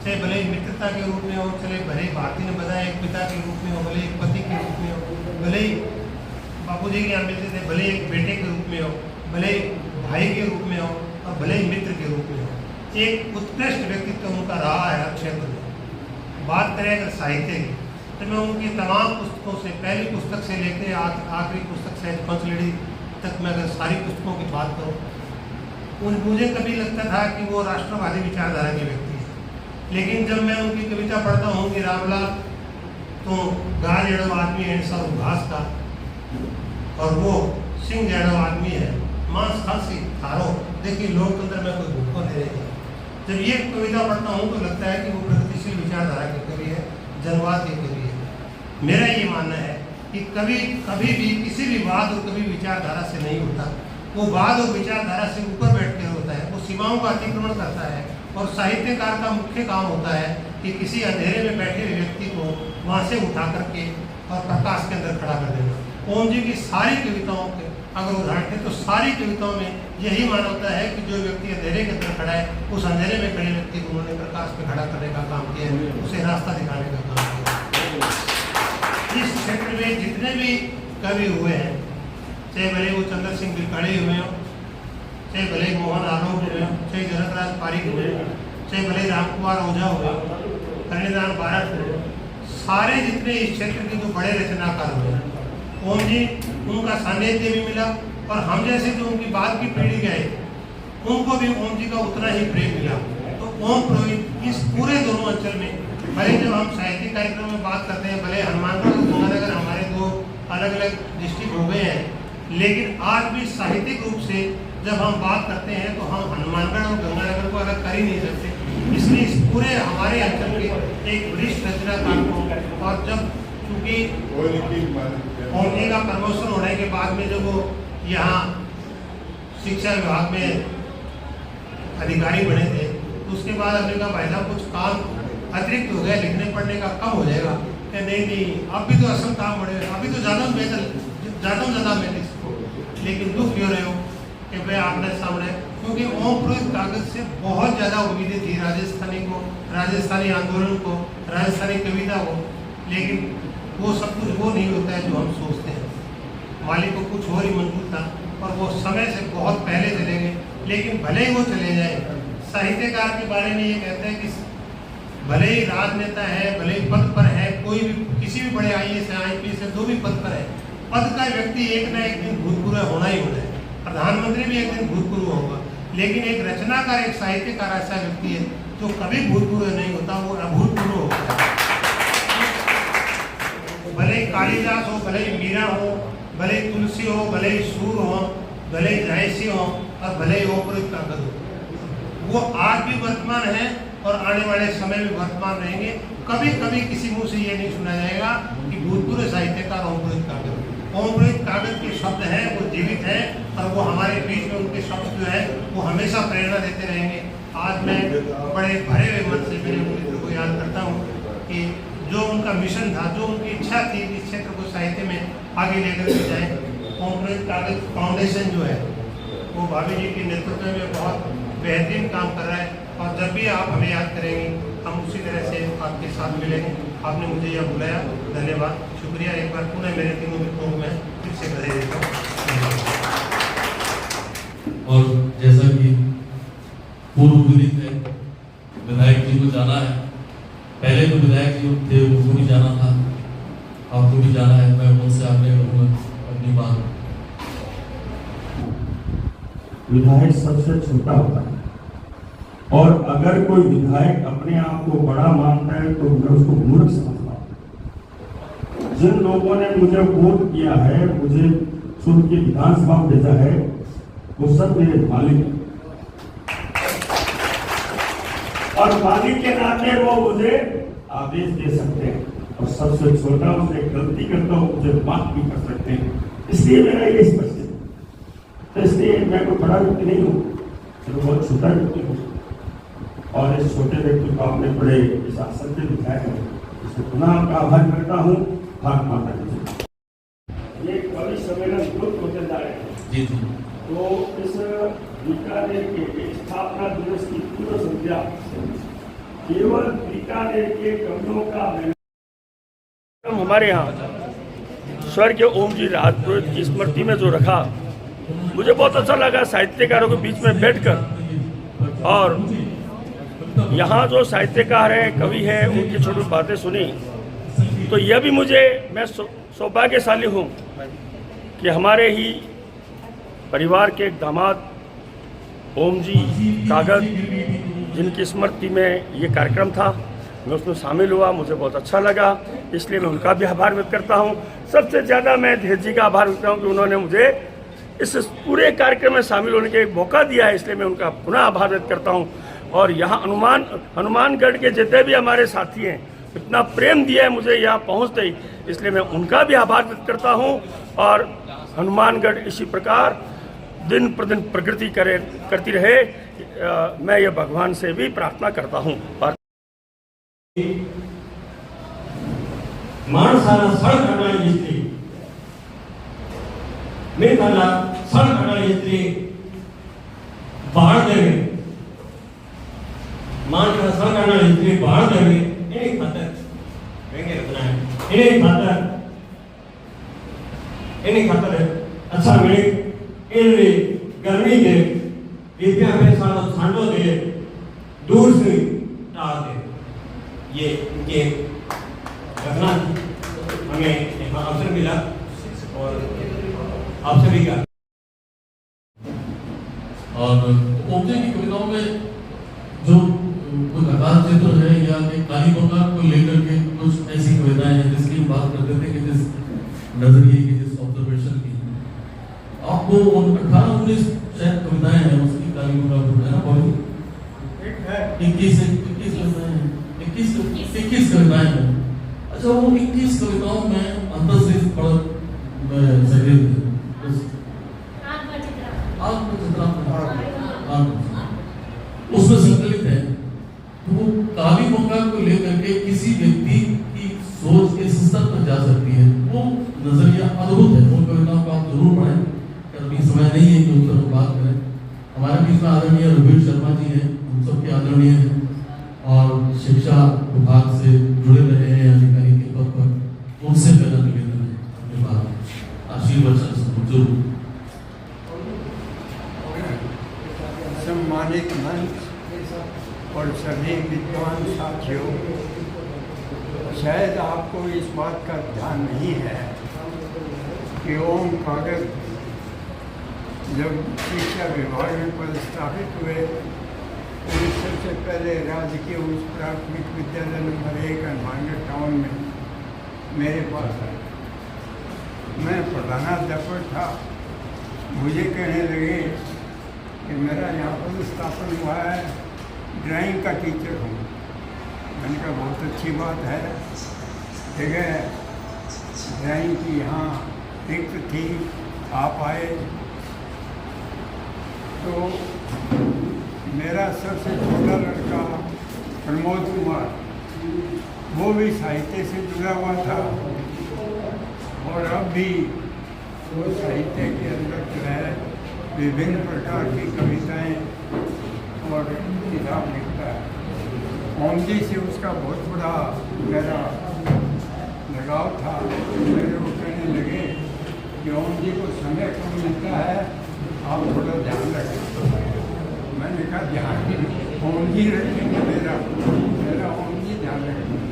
चाहे भले ही मित्रता के रूप में हो, चले भले ही भारती ने बताया एक पिता के रूप में हो, भले एक पति के रूप में हो, भले ही बापू जी के यहाँ मिलते थे, भले एक बेटे के रूप में हो, भले भाई के रूप में हो और भले ही मित्र के रूप में हो, एक उत्कृष्ट व्यक्तित्व उनका रहा है हर क्षेत्र में। बात करें अगर साहित्य की, तो मैं उनकी तमाम पुस्तकों से, पहली पुस्तक से लेकर आखिरी पुस्तक से पंचलड़ी तक मैं अगर सारी पुस्तकों की बात करूँ, मुझे कभी लगता था कि वो राष्ट्रवादी विचारधारा के व्यक्ति हैं। लेकिन जब मैं उनकी कविता पढ़ता हूँ कि रामलाल तो गाय जड़ो आदमी है सर घास का, और वो सिंह जड़ो आदमी है मांस खांसी थारो, देखिए लोकतंत्र में कोई भूखो नहीं रहेगा। जब ये कविता पढ़ता हूँ तो लगता है कि वो प्रगतिशील विचारधारा के कवि है, जनवाद के कवि है। मेरा ये मानना है कि कभी भी किसी भी वाद और कभी विचारधारा से नहीं होता, वो वाद और विचारधारा से ऊपर बैठ कर होता है, वो सीमाओं का अतिक्रमण करता है। और साहित्यकार का मुख्य काम होता है कि किसी अंधेरे में बैठे हुए व्यक्ति को वहाँ से उठा करके और प्रकाश के अंदर खड़ा कर देना। ओम जी की सारी कविताओं के अगर उदाहरण है तो सारी कविताओं में यही मानवता है कि जो व्यक्ति अंधेरे के अंदर खड़ा है, उस अंधेरे में खड़े व्यक्ति को उन्होंने प्रकाश में खड़ा करने का काम किया है, उसे रास्ता दिखाने का काम किया है। इस क्षेत्र में जितने भी कवि हुए हैं, चाहे भले वो चंद्र सिंह बिरकाड़े हुए हों, चाहे भले मोहन आलोक हुए हों, चाहे जनकराज पारिक हुए, चाहे भले रामकुमार ओझा हुए, कन्यादान भारत हुए, सारे जितने इस क्षेत्र के जो बड़े रचनाकार हुए, ओम जी उनका सानिध्य भी मिला और हम जैसे जो उनकी बाद की पीढ़ी गए उनको भी ओम जी का उतना ही प्रेम मिला। तो ओम पुरोहित इस पूरे दोनों अंचल में, भले जब हम साहित्यिक कार्यक्रम में बात करते हैं, भले हनुमानगढ़ और गंगानगर हमारे दो अलग अलग डिस्ट्रिक्ट हो गए हैं, लेकिन आज भी साहित्यिक रूप से जब हम बात करते हैं तो हम हनुमानगढ़ और गंगानगर को अलग कर ही नहीं सकते। इसलिए इस पूरे हमारे अंचल के एक वरिष्ठ रचनाकार को, और जब चूँकि ओम जी का प्रमोशन होने के बाद में जब वो यहाँ शिक्षा विभाग में अधिकारी बने थे, तो उसके बाद हमने कहा भाई साहब कुछ काम अतिरिक्त हो गया, लिखने पढ़ने का कम हो जाएगा। क्या नहीं अब भी तो असल काम बढ़ेगा, अभी तो ज़्यादा मैं लिख सकूँ। लेकिन दुख क्यों रहे हो कि भाई आपने सामने, क्योंकि ओम पुरोहित कागज से बहुत ज़्यादा उम्मीदें थी राजस्थानी को, राजस्थानी आंदोलन को, राजस्थानी कविता को, लेकिन वो सब कुछ वो नहीं होता है जो हम सोचते हैं। मालिक को कुछ और ही मंजूर था और वो समय से बहुत पहले चले गए। लेकिन भले ही वो चले जाए, साहित्यकार के बारे में ये कहते हैं कि भले ही राजनेता है, भले ही पद पर है, कोई भी किसी भी बड़े IAS है, IPS है, जो भी पद पर है, पद का व्यक्ति एक ना एक दिन भूतपूर्व होना ही होना है। प्रधानमंत्री भी एक दिन भूतपूर्व होगा, लेकिन एक रचनाकार, एक साहित्यकार ऐसा व्यक्ति है जो कभी भूतपूर्व नहीं होता, वो अभूतपूर्व होता है। भले कालिदास हो, भले मीरा हो, भले तुलसी हो, भले सूर हो, भले जायसी हो और भले ओम पुरोहित कागज हो, वो आज भी वर्तमान है और आने वाले समय में वर्तमान रहेंगे। कभी कभी किसी मुंह से ये नहीं सुना जाएगा कि भूतपूर्व साहित्यकार ओम पुरोहित कागज। ओम पुरोहित कागज के शब्द हैं, वो जीवित हैं और वो हमारे बीच में उनके शब्द जो है वो हमेशा प्रेरणा देते रहेंगे। आज मैं बड़े भरे हुए मन से मेरे मित्र को याद करता हूँ कि जो उनका मिशन था, जो उनकी इच्छा थी इस क्षेत्र को साहित्य में आगे लेकर के जाए। ओम पुरोहित कागज फाउंडेशन जो है वो भाभी जी के नेतृत्व में बहुत बेहतरीन काम कर रहा है और जब भी आप हमें याद करेंगे हम उसी तरह से आपके साथ मिलेंगे। आपने मुझे यह बुलाया, धन्यवाद, शुक्रिया। एक बार पुनः मेरे तीनों मित्रों को मैं फिर से बधाई देता हूँ। और जैसा कि पूर्व विदित है, विधायक जी को जाना है, पहले तो विधायक जी थे उनको भी जाना था, आपको भी जाना है। मैं उनसे अपनी बात, विधायक सबसे छोटा होता है और अगर कोई विधायक अपने आप को बड़ा मानता है तो मैं उसको मूर्ख समझता हूं। जिन लोगों ने मुझे वोट किया है, मुझे चुन के विधानसभा में भेजा है, वो सब मेरे मालिक हैं। और मालिक के नाते वो मुझे आदेश दे सकते हैं, और सबसे छोटा मुझे गलती करता हूँ मुझे माफ भी कर सकते हैं। इसलिए मेरा ये स्पष्ट है। तो इसलिए मैं कोई बड़ा व्यक्ति नहीं हूँ, मैं बहुत छोटा व्यक्ति हूँ, और इस छोटे व्यक्ति को आपने बड़े इस आसन पे दिखाया है, इसमें पुनः आपका आभार करता हूँ। भारत माता की। ये कवि सम्मेलन ग्रुप होते जा रहे हैं जी जी। तो इस बीकानेर के स्थापना दिवस की पूर्व संध्या केवल बीकानेर के कवियों का हमारे यहाँ स्वर्गीय ओम जी राजपुरोहित की स्मृति में जो रखा, मुझे बहुत अच्छा लगा साहित्यकारों के बीच में बैठकर, और यहाँ जो साहित्यकार हैं, कवि हैं, उनकी छोटी बातें सुनी, तो यह भी मैं सौभाग्यशाली हूँ कि हमारे ही परिवार के एक दामाद ओम जी कागज, जिनकी स्मृति में ये कार्यक्रम था, मैं उसमें शामिल हुआ, मुझे बहुत अच्छा लगा, इसलिए मैं उनका भी आभार व्यक्त करता हूँ। सबसे ज़्यादा मैं धीरज जी का आभार व्यक्त करता हूँ कि उन्होंने मुझे इस पूरे कार्यक्रम में शामिल होने का एक मौका दिया है, इसलिए मैं उनका पुनः आभार व्यक्त करता हूँ। और यहाँ हनुमानगढ़ के जितने भी हमारे साथी हैं, इतना प्रेम दिया है मुझे यहाँ पहुँचते ही, इसलिए मैं उनका भी आभार व्यक्त करता हूँ। और हनुमानगढ़ इसी प्रकार दिन प्रतिदिन प्रगति करती रहे, मैं ये भगवान से भी प्रार्थना करता हूँ। माणसाला सळ करणारी स्त्री, मेघाला सळ करणारी स्त्री बहार देवे, माणसाला सळ करणारी स्त्री बहार देवे, एने खातर वेंगे रखना है, एने खातर अच्छा मिले, एने गर्मी दे, विद्या में सालों ठंडो दे, दूर से टाल दे, ये इनके घटना हमें यहाँ अवसर मिला, और आपसे भी क्या। और ओम जी की कविताओं में जो कोई आकाश चित्र है या काली बंगाल को लेकर के कुछ ऐसी कविताएं हैं जिसकी हम बात करते थे कि जिस नजरिए की, जिस ऑब्जर्वेशन की, आपको 18-19 शायद कविताएं हैं उसकी, काली बंगाल है ना, बहुत 21 कविताएं हैं, 21 कविताएं हैं। अच्छा, वो 21 कविताओं में अंतर से उसमें संकलित है, तो वो काली बंगाल को लेकर के किसी व्यक्ति की सोच इस स्तर पर जा सकती है, वो नजरिया अद्भुत है। उन कविताओं को आप जरूर पढ़ें, अभी समय नहीं है कि उस तरफ बात करें। हमारे बीच में आदरणीय रघुवीर शर्मा जी हैं, हम सबके आदरणीय हैं, और शिक्षा विभाग से जुड़े रहे हैं अधिकारी के पद पर, उनसे मेरा निवेदन है अपने बात आशीर्वचन जरूर। सम्मानित मंच और सभी विद्वान साथियों, शायद आपको इस बात का ध्यान नहीं है कि ओम कागज जब शिक्षा विभाग में पदस्थापित हुए, तो सबसे पहले राजकीय उच्च प्राथमिक विद्यालय नंबर 1 हनुमानगढ़ टाउन में मेरे पास आए। मैं प्रधानाध्यापक था। मुझे कहने लगे कि मेरा यहाँ पदस्थापन हुआ है, ड्राइंग का टीचर हूँ। मैंने कहा बहुत अच्छी बात है, ठीक है, ड्राइंग की यहाँ रिक्त थी, आप आए। तो मेरा सबसे छोटा लड़का प्रमोद कुमार, वो भी साहित्य से जुड़ा हुआ था, और अब भी वो साहित्य के अंदर जो है विभिन्न प्रकार की कविताएं और किताब लिखता है। ओम जी से उसका बहुत बड़ा मेरा लगाव था। मेरे को कहने लगे कि ओम जी को समय कम मिलता है, आप थोड़ा ध्यान रखें। मैंने कहा ध्यान ओम जी रखेंगे, मेरा ओम जी ध्यान रखेंगे।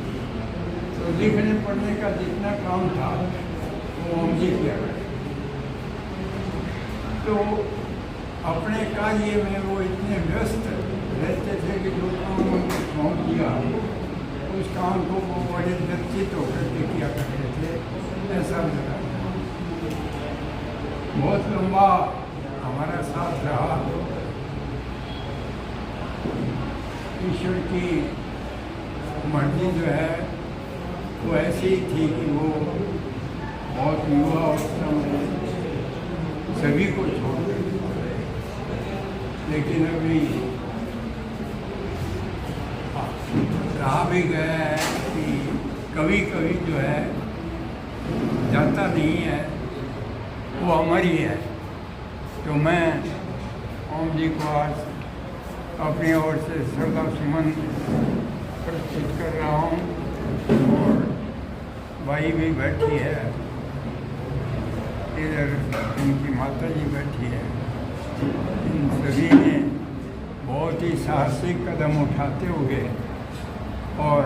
तो लिखने पढ़ने का जितना काम था वो ओम जी किया करते। तो अपने कार्य में वो इतने व्यस्त रहते थे कि जो काम उनको सौंप दिया उस काम को वो बड़े व्यक्तित्व होकर के किया करते थे। थे, ऐसा लगा। बहुत लंबा हमारा साथ रहा। ईश्वर की मर्जी जो है वो ऐसी ही थी कि वो बहुत युवा अवस्था में सभी को छोड़ गए, लेकिन अभी कहा भी गया है कि कभी कभी जो है जाता नहीं है, वो अमर ही है। तो मैं ओम जी को आज अपनी ओर से श्रद्धा सुमन प्रस्तुत कर रहा हूँ, और भाई भी बैठी है, इधर इनकी माता जी बैठी है। इन सभी ने बहुत ही साहसिक कदम उठाते हुए और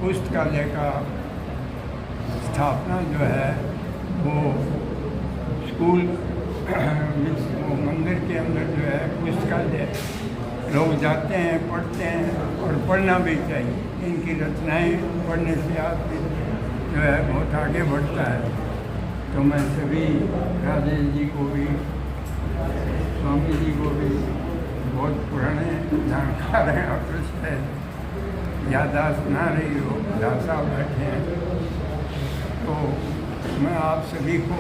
पुस्तकालय का स्थापना जो है वो स्कूल वो मंदिर के अंदर जो है पुस्तकालय, लोग जाते हैं, पढ़ते हैं और पढ़ना भी चाहिए। इनकी रचनाएं पढ़ने से आदमी जो है बहुत आगे बढ़ता है। तो मैं सभी राजेश जी को भी, स्वामी जी को भी, बहुत पुराने जानकार हैं और शायद याददाश्त ना रही हो, दासा बैठे हैं। तो मैं आप सभी को,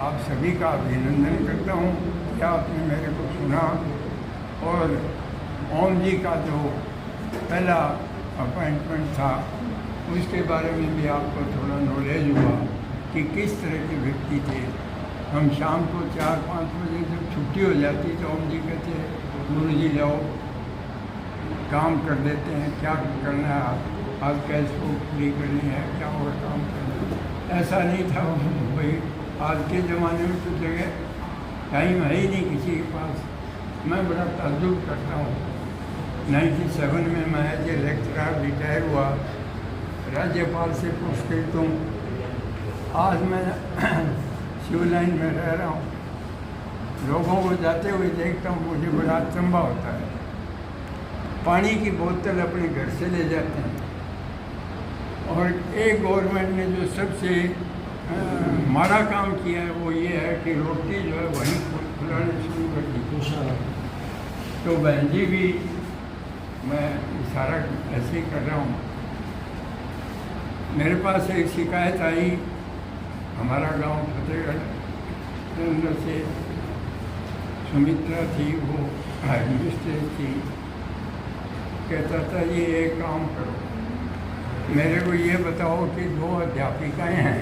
आप सभी का अभिनंदन करता हूँ कि आपने मेरे को सुना, और ओम जी का जो पहला अपॉइंटमेंट था उसके बारे में भी आपको थोड़ा नॉलेज हुआ कि किस तरह के व्यक्ति थे। हम शाम को 4-5 बजे जब छुट्टी हो जाती तो ओम जी कहते गुरु जी जाओ काम कर देते हैं, क्या करना है आज कैसे को पूरी करनी है, क्या और काम करना है। ऐसा नहीं था भाई, आज के ज़माने में तो जगह टाइम है ही नहीं किसी के पास। मैं बड़ा ताज्जुब करता हूँ, 97 में मैं एज ए लेक्चरर रिटायर हुआ, राज्यपाल से पुरस्कृत हूँ। आज मैं सिविल लाइन में रह रहा हूँ, लोगों को जाते हुए देखता हूँ, मुझे बड़ा अचंभा होता है। पानी की बोतल अपने घर से ले जाते हैं, और एक गवर्नमेंट ने जो सबसे हमारा काम किया है वो ये है कि रोटी जो है वहीं खुलाने शुरू कर दी। तो बहन जी भी, मैं इशारा ऐसे ही कर रहा हूँ। मेरे पास एक शिकायत आई, हमारा गांव फतेहगढ़ से सुमित्रा थी, वो एडमिनिस्ट्रेटर थी, कहता था ये एक काम करो, मेरे को ये बताओ कि 2 अध्यापिकाएँ हैं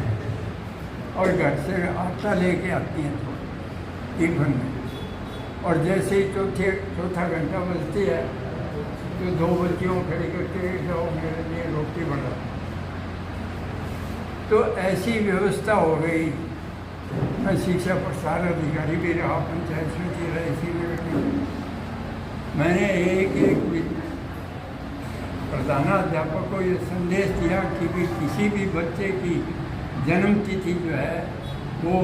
और घर से आटा लेके आती हैं टिफिन में, और जैसे ही चौथा घंटा बजती है तो 2 बच्चियों खड़ी करके जाओ मेरे लिए रोटी बना। तो ऐसी व्यवस्था हो गई। मैं शिक्षा प्रसार अधिकारी भी रहा, पंचायत समिति रहा, इसी में मैंने एक प्रधानाध्यापक को ये संदेश दिया कि भी किसी भी बच्चे की जन्म तिथि जो है वो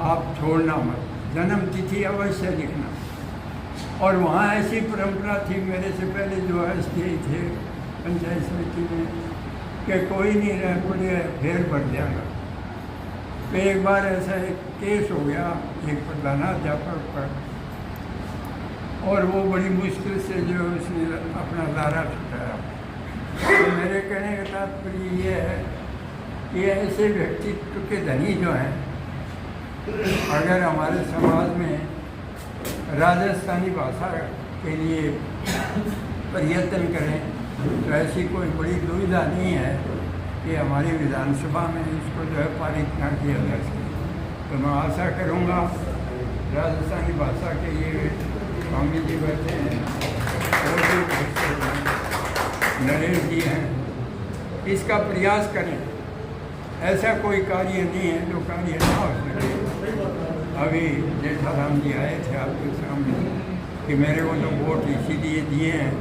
आप छोड़ना मत, जन्म तिथि अवश्य लिखना। और वहाँ ऐसी परंपरा थी, मेरे से पहले जो अस्थायी थे पंचायत समिति में, कि कोई नहीं रह पड़े फेर भर जाएगा। तो एक बार ऐसा एक केस हो गया एक प्रधानाध्यापक पर, और वो बड़ी मुश्किल से जो उसने अपना लारा छुटाया। तो मेरे कहने का तात्पर्य ये है कि ऐसे व्यक्तित्व के धनी जो हैं, अगर हमारे समाज में राजस्थानी भाषा के लिए प्रयत्न करें तो ऐसी कोई बड़ी दुविधा नहीं है कि हमारी विधानसभा में इसको जो है पारित ना किया जा सके। तो मैं आशा करूँगा राजस्थानी भाषा के ये स्वामी जी बैठे हैं, नरेश जी हैं, इसका प्रयास करें। ऐसा कोई कार्य नहीं है जो कार्य ना हो सके। अभी जेठाराम जी आए थे आपके सामने कि मेरे को तो वोट इसीलिए दिए हैं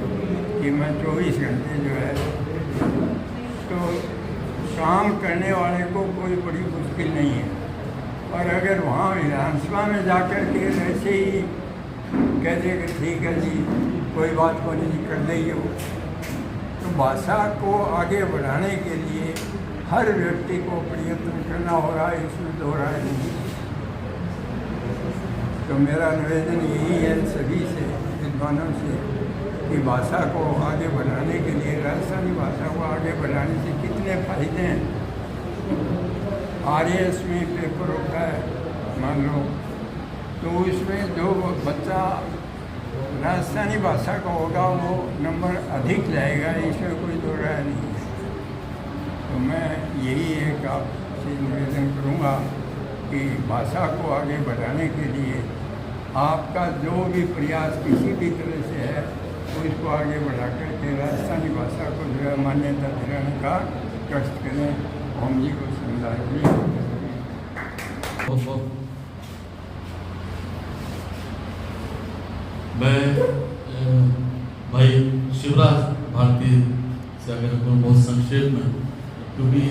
कि मैं 24 घंटे जो है, तो काम करने वाले को कोई बड़ी मुश्किल नहीं है। और अगर वहाँ विधानसभा में जाकर के ऐसे ही कह दे कि ठीक है जी कोई बात को नहीं कर देंगे वो, तो भाषा को आगे बढ़ाने के लिए हर व्यक्ति को प्रयत्न करना होगा, इसमें दो राय नहीं। तो मेरा निवेदन यही है सभी से, विद्वानों से, कि भाषा को आगे बढ़ाने के लिए, राजस्थानी भाषा को आगे बढ़ाने से कितने फायदे हैं। RAS में पेपर होता है मान लो, तो इसमें जो बच्चा राजस्थानी भाषा का होगा वो नंबर अधिक लाएगा, इसमें कोई दो राय नहीं है। तो मैं यही एक आपसे निवेदन करूँगा कि भाषा को आगे बढ़ाने के लिए आपका जो भी प्रयास किसी भी तरह से है, तो इसको आगे बढ़ा करके राजस्थानी भाषा को जो है मान्यता दिलाने का कष्ट करें। हम जी को समझाएंगे। मैं भाई शिवराज भारती से अगर कहूँ बहुत संक्षेप में, क्योंकि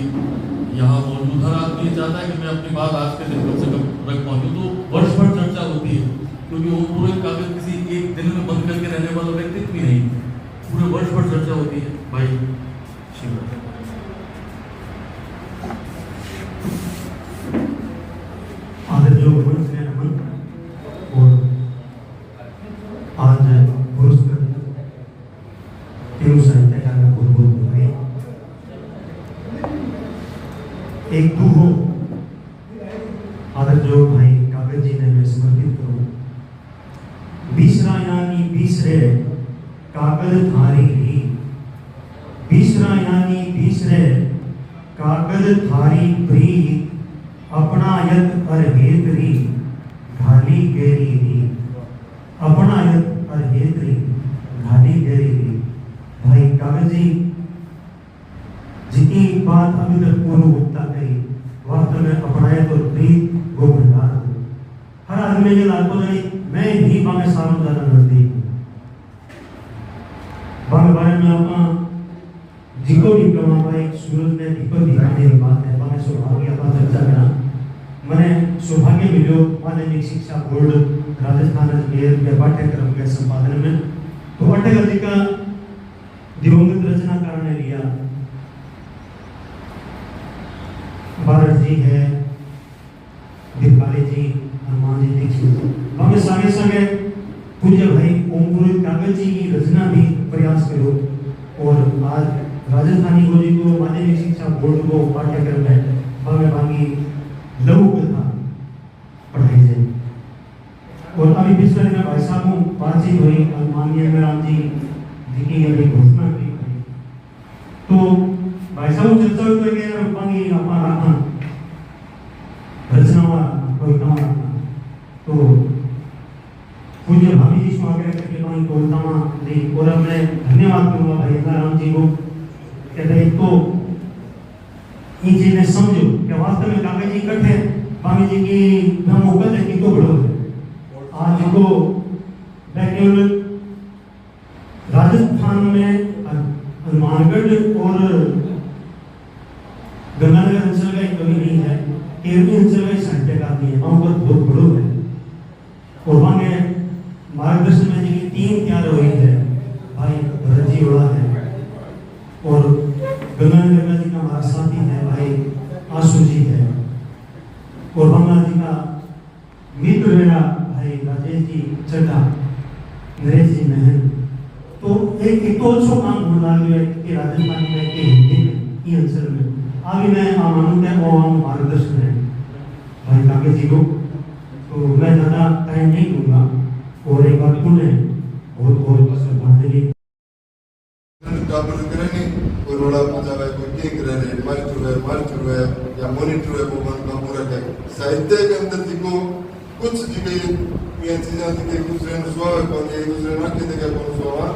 यहाँ मौजूद हर आदमी चाहता है कि मैं अपनी बात आज के दिन कम से कम रख पाऊँ, तो वर्ष भर चर्चा होती है, क्योंकि वो पूरे कागज किसी एक दिन में बंद करके रहने वाला व्यक्तित्व भी नहीं, पूरे वर्ष भर चर्चा होती है। भाई शिवराज। आदरणीय मंच ने नमन और आज पुरस्कृत तीनों साहित्यकार में बहुत बहुत बधाई। एक दूहो आदरणीय भाई कागज जी ने मैं समर्पित करूं। बीसरा यानी बीसरे कागज थारी री, बीसरा यानी बीसरे कागज थारी प्रीत, अपना यत अरहेत री घाली गेरी री, अपना यत अरहेत री घाली गेरी री। भाई कागज जी जितनी बात अभी तक पूर्व होता गई, वास्तव में अपनाए तो प्रीत वो भंडार हो। हर आदमी के लाखों जानी मैं भी बामे सालों जाना नजदीक हूँ। बामे बारे में अपना जिको डिप्लोमा का एक सूरज में दीपक दिखाने की बात है, बामे सौभाग्य का चर्चा करना मैंने सौभाग्य मिलो माध्यमिक शिक्षा बोर्ड राजस्थान अजमेर के पाठ्यक्रम के संपादन में। तो अटल जी का दिवंगत रचनाकार ने लिया, भारत जी है, दीपाली जी, हनुमान जी दीक्षित, हमें संगे संगे पूज्य भाई ओमपुरी कागज जी की रचना भी प्रयास करो। और आज राजस्थानी गोजी को माध्यमिक शिक्षा बोर्ड को पाठ्यक्रम में हमें बाकी लघु कथा पढ़ाई जाए। और अभी पिछले दिन भाई साहब को बातचीत हुई, माननीय राम जी की अभी घोषणा की, तो भाई साहब चर्चा हुई कि बाकी अपना रखना रचना कोई कमा रखना, तो पूज्य भाभी जी से आग्रह करके बाकी को तमा दी। और मैं धन्यवाद करूँगा भाई राम जी को, कहते हैं तो इन चीजें समझो कि वास्तव में कागज जी इकट्ठे स्वामी जी की मौका है कि तो बड़ो है। आज को केवल राजस्थान में हनुमानगढ़ और गंगानगर अंचल का एक कवि नहीं है, केरली अंचल का साहित्यकार नहीं है, वहां पर बहुत बड़ो है। और वहां के मार्गदर्शन में जी तीन त्यार हुए हैं, भाई भरत जी ओड़ा है और गंगानगर जी का हमारा साथी है भाई आशु जी है, और बांग्ला जी का मित्र मेरा भाई राजेश जी चड्डा, नरेश जी महन। तो एक तो अच्छा काम होना है कि राजस्थान में के हिंदी में ये अंचल में अभी मैं मानूं है वो मार्गदर्शन है भाई कागज जी को। तो मैं ज़्यादा टाइम नहीं दूंगा और एक बार पुनः बहुत बहुत श्रद्धांजलि रोड़ा पहुंचावे कोई केक रहे मास्टर है या मॉनिटर है वो मन का पूरा है साहित्य के अंदर जिको कुछ जगह ये चीजें कि एक दूसरे ने सुहावे कौन एक दूसरे ना के देखे कौन सुहावा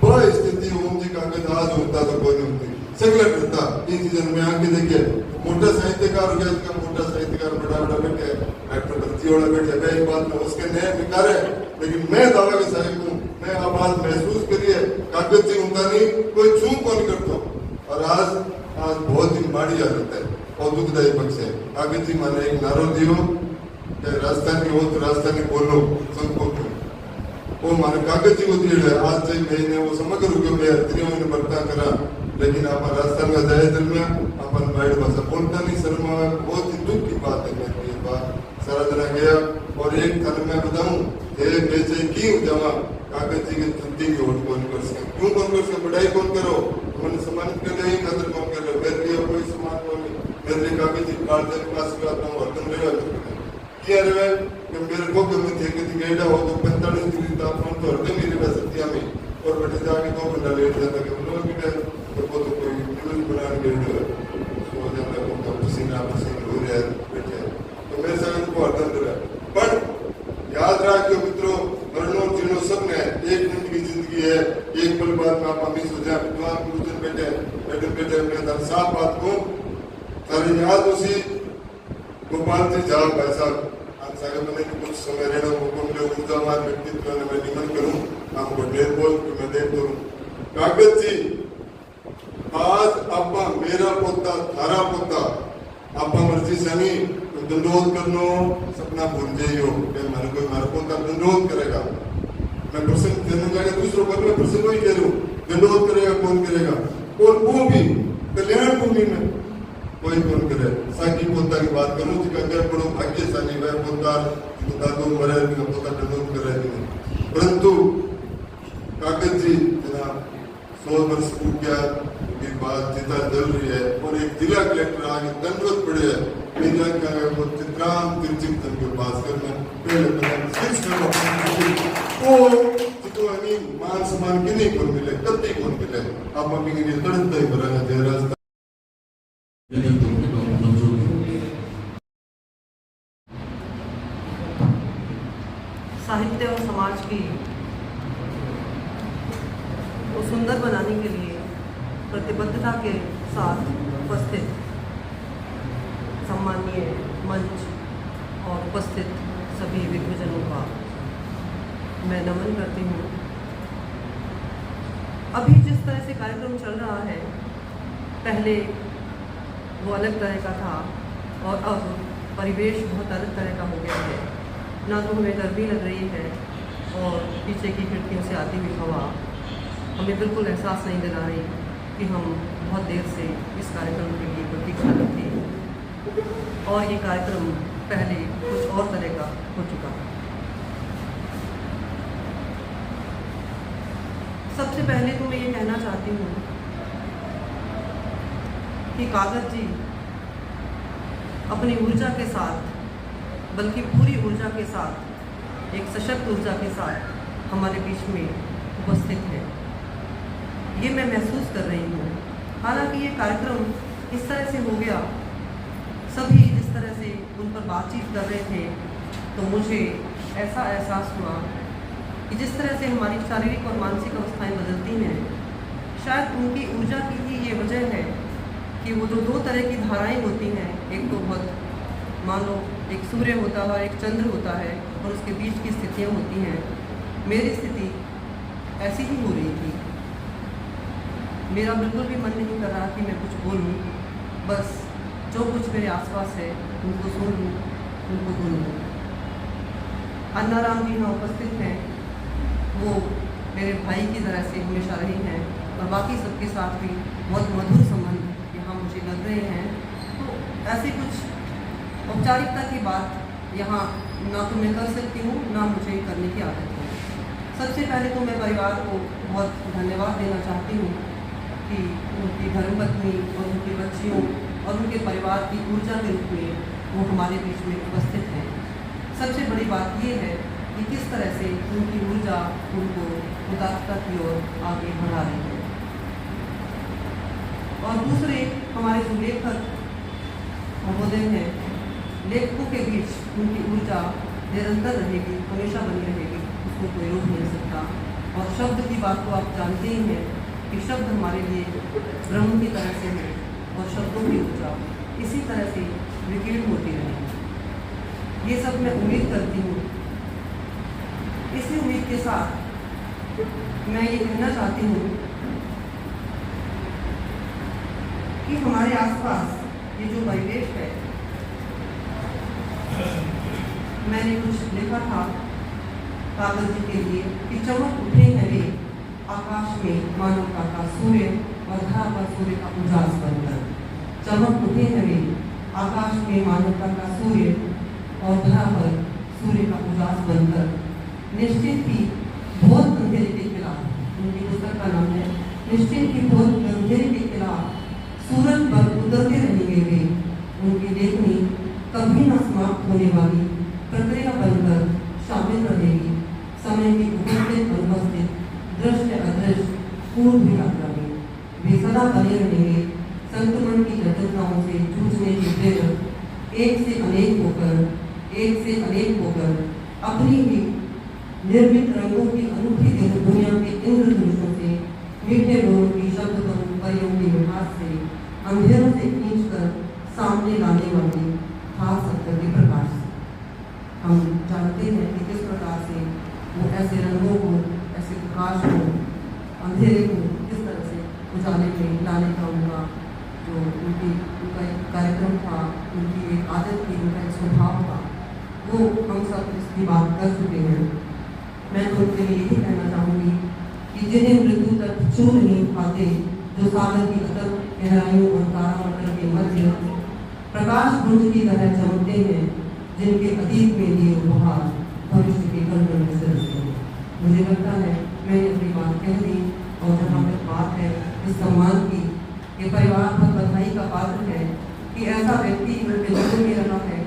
बड़ा स्थिति ओम जी का के आज होता तो कोई नहीं होती सगला करता इन चीजों में आके देखे मोटा साहित्यकार हो गया इसका मोटा साहित्यकार बड़ा बैठे डॉक्टर बत्तीवाला बैठे मैं एक बात में उसके नए विकार है, लेकिन मैं दावा के साहिब हूँ, मैं आप बात महसूस करिए कागज से उनका नहीं कोई छू कौन करता। और आज बहुत ही माड़ी हालत है और दुखदायी पक्ष है। कागज जी माने एक नारो दियो राजस्थान की हो तो राजस्थानी बोलो सबको वो माने कागज जी को दिए है आज से महीने वो समग्र हो गया मैं त्रियों ने बर्ता करा लेकिन अपन राजस्थान में जाए दिल में अपन बैठ भाषा बोलता नहीं, शर्मा है। बहुत ही दुख की बात है मेरे लिए बात। सारा जना गया और एक थाल मैं बताऊं एक बेचे क्यों जमा कागज जी के धंधी की वोट कौन कर सके, क्यों कौन कर सके, पढ़ाई कौन करो, मैंने सम्मानित कर रहे हैं खातर कौन कर रहे, मेरे लिए कोई सम्मान कौन नहीं, मेरे लिए कागज जी कार्ड दे पास का अपना वर्तन ले क्या रहे कि मेरे को कमी थे कि गेड़ा हो तो 45 डिग्री तापमान तो हरदम ही रहे सत्या में और बैठे जाके 2 घंटा लेट जाता कि लोग भी तो वो तो कोई टेबल बनाने गेड़ सो जाता को तो पसीना पसीना हो रहा है बैठे तो मेरे संग को हरदम रहा। पर याद रखियो मित्रों, मरणों जीनो सब ने एक मिनट की जिंदगी है, एक पल बाद में आप हमें सोचा विद्वान गुरुजन बैठे अपने दर साफ बात को तारी याद उसी गोपाल जी झा भाई साहब मैंने कुछ समय रहना मौका मिले ऊर्जावान व्यक्तित्व ने मैं निमन करूं आपको ढेर बोल कि मैं देख दूं कागज जी आज आपा मेरा पोता थारा पोता आपा मर्जी सनी दंडोत करनो सपना भूल जाइयो कि मेरे कोई मेरा पोता दंडोत करेगा, मैं प्रसंग देने जाएगा दूसरों पर मैं प्रसंग ही कह रहा हूँ दंडोत करेगा कौन करेगा, और वो भी कल्याण भूमि में कोई कौन करे। साकी पोता की बात करूं जिसका क्या बड़ो भाग्यशाली वह पोता दादू मरे का पोता दंडोत कर रहे हैं, परंतु कागज जी जना 100 वर्ष हो गया की बात चिता चल रही है और एक जिला कलेक्टर आगे दंडवत पड़े है मेरा क्या है वो चित्राम तिरचिक के पास करना पहले तो अनी मान सम्मान की नहीं कौन मिले तब नहीं कौन मिले आप अभी के लिए तड़पता ही बना है रास्ता साहित्य और समाज की को सुंदर बनाने के लिए प्रतिबद्धता के साथ उपस्थित सम्मानीय मंच और उपस्थित सभी विद्वजनों का मैं नमन करती हूँ। अभी जिस तरह से कार्यक्रम चल रहा है पहले वो अलग तरह का था और अब परिवेश बहुत अलग तरह का हो गया है। ना तो हमें गर्मी लग रही है और पीछे की खिड़कियों से आती हुई हवा हमें बिल्कुल एहसास नहीं दिला रही कि हम बहुत देर से इस कार्यक्रम के लिए प्रतीक्षारत थे और ये कार्यक्रम पहले कुछ और तरह का हो चुका। सबसे पहले तो मैं ये कहना चाहती हूँ कि कागज जी अपनी ऊर्जा के साथ बल्कि पूरी ऊर्जा के साथ एक सशक्त ऊर्जा के साथ हमारे बीच में उपस्थित है, ये मैं महसूस कर रही हूँ। हालांकि ये कार्यक्रम इस तरह से हो गया, सभी जिस तरह से उन पर बातचीत कर रहे थे तो मुझे ऐसा एहसास हुआ कि जिस तरह से हमारी शारीरिक और मानसिक अवस्थाएं बदलती हैं, शायद उनकी ऊर्जा की ही ये वजह है कि वो जो 2 तरह की धाराएं होती हैं, एक तो बहुत मानो एक सूर्य होता है एक चंद्र होता है और उसके बीच की स्थितियाँ होती हैं। मेरी स्थिति ऐसी ही हो रही थी, मेरा बिल्कुल भी मन नहीं कर रहा कि मैं कुछ बोलूं, बस जो कुछ मेरे आसपास है उनको सुन लूँ, उनको बोलूँ। अन्नाराम जी यहाँ उपस्थित हैं, वो मेरे भाई की तरह से हमेशा रहे हैं और बाकी सबके साथ भी बहुत मधुर संबंध यहाँ मुझे लग रहे हैं। तो ऐसे कुछ औपचारिकता की बात यहाँ ना तो मैं कर सकती हूँ ना मुझे करने की आदत है। सबसे पहले तो मैं परिवार को बहुत धन्यवाद देना चाहती हूँ कि उनकी धर्मपत्नी और उनकी बच्चियों और उनके परिवार की ऊर्जा के रूप में वो हमारे बीच में उपस्थित हैं। सबसे बड़ी बात ये है कि किस तरह से उनकी ऊर्जा उनको उदारता की ओर आगे बढ़ा रही है। और दूसरे हमारे जो लेखक महोदय हैं, लेखकों के बीच उनकी ऊर्जा निरंतर रहेगी, हमेशा बनी रहेगी, उसको कोई रोक नहीं सकता। और शब्द की बात तो आप जानते ही हैं कि शब्द हमारे लिए ब्रह्म की तरह से है और शब्दों की ऊर्जा इसी तरह से विकीर्ण होती रहेगी। ये सब मैं उम्मीद करती हूँ। इसी उम्मीद के साथ मैं ये कहना चाहती हूँ कि हमारे आसपास ये जो परिवेश है, मैंने कुछ लिखा था कागज के लिए कि चमक उठे हैं वे आकाश में मानवता का सूर्य और धरा पर सूर्य का उजास बनकर चमक उठे हैं वे आकाश में मानवता का सूर्य और धरा पर सूर्य का उजास बनकर निश्चित ही बहुत अंधेरे के खिलाफ, उनकी पुस्तक का नाम है निश्चित ही बहुत अंधेरे के खिलाफ सूरज पर उतरते रहेंगे वे। उनकी लेखनी कभी न समाप्त होने वाली प्रक्रिया बनकर शामिल रहेगी समय की उपस्थित अनुपस्थित दृश्य अदृश्य पूर्ण यात्रा में। वे सदा बने रहेंगे संक्रमण की जटिलताओं से जूझने के प्रेरक, एक से अनेक होकर अपनी ही निर्मित रंगों की अनूठी दुनिया के इंद्रधनुषों से, मीठे लोगों की शब्द परियों की मिठास से, अंधेरों से खींचकर सामने लाने वाले खास सत्य के प्रकाश से। हम जानते हैं कि किस प्रकार से वो ऐसे रंगों को, ऐसे प्रकाश को, अंधेरे को किस तरह से उजाले में लाने का उनका उनका एक कार्यक्रम था, उनकी एक आदत थी, उनका एक स्वभाव था, वो हम सब इसकी बात कर चुके हैं। मैं तो उनके लिए यही कहना चाहूँगी कि जिन्हें मृत्यु तक छू नहीं पाते, जो सागर की अतक गहराइयों और तारामंडल के मध्य प्रकाश पुंज की तरह चमकते हैं, जिनके अतीत में दिए उपहार भविष्य के कण में सिरते हैं। मुझे लगता है मैंने अपनी बात कह दी, और जहाँ तक बात है इस सम्मान की, ये परिवार बहुत बधाई का पात्र है कि ऐसा व्यक्ति उनके जीवन में रहा है।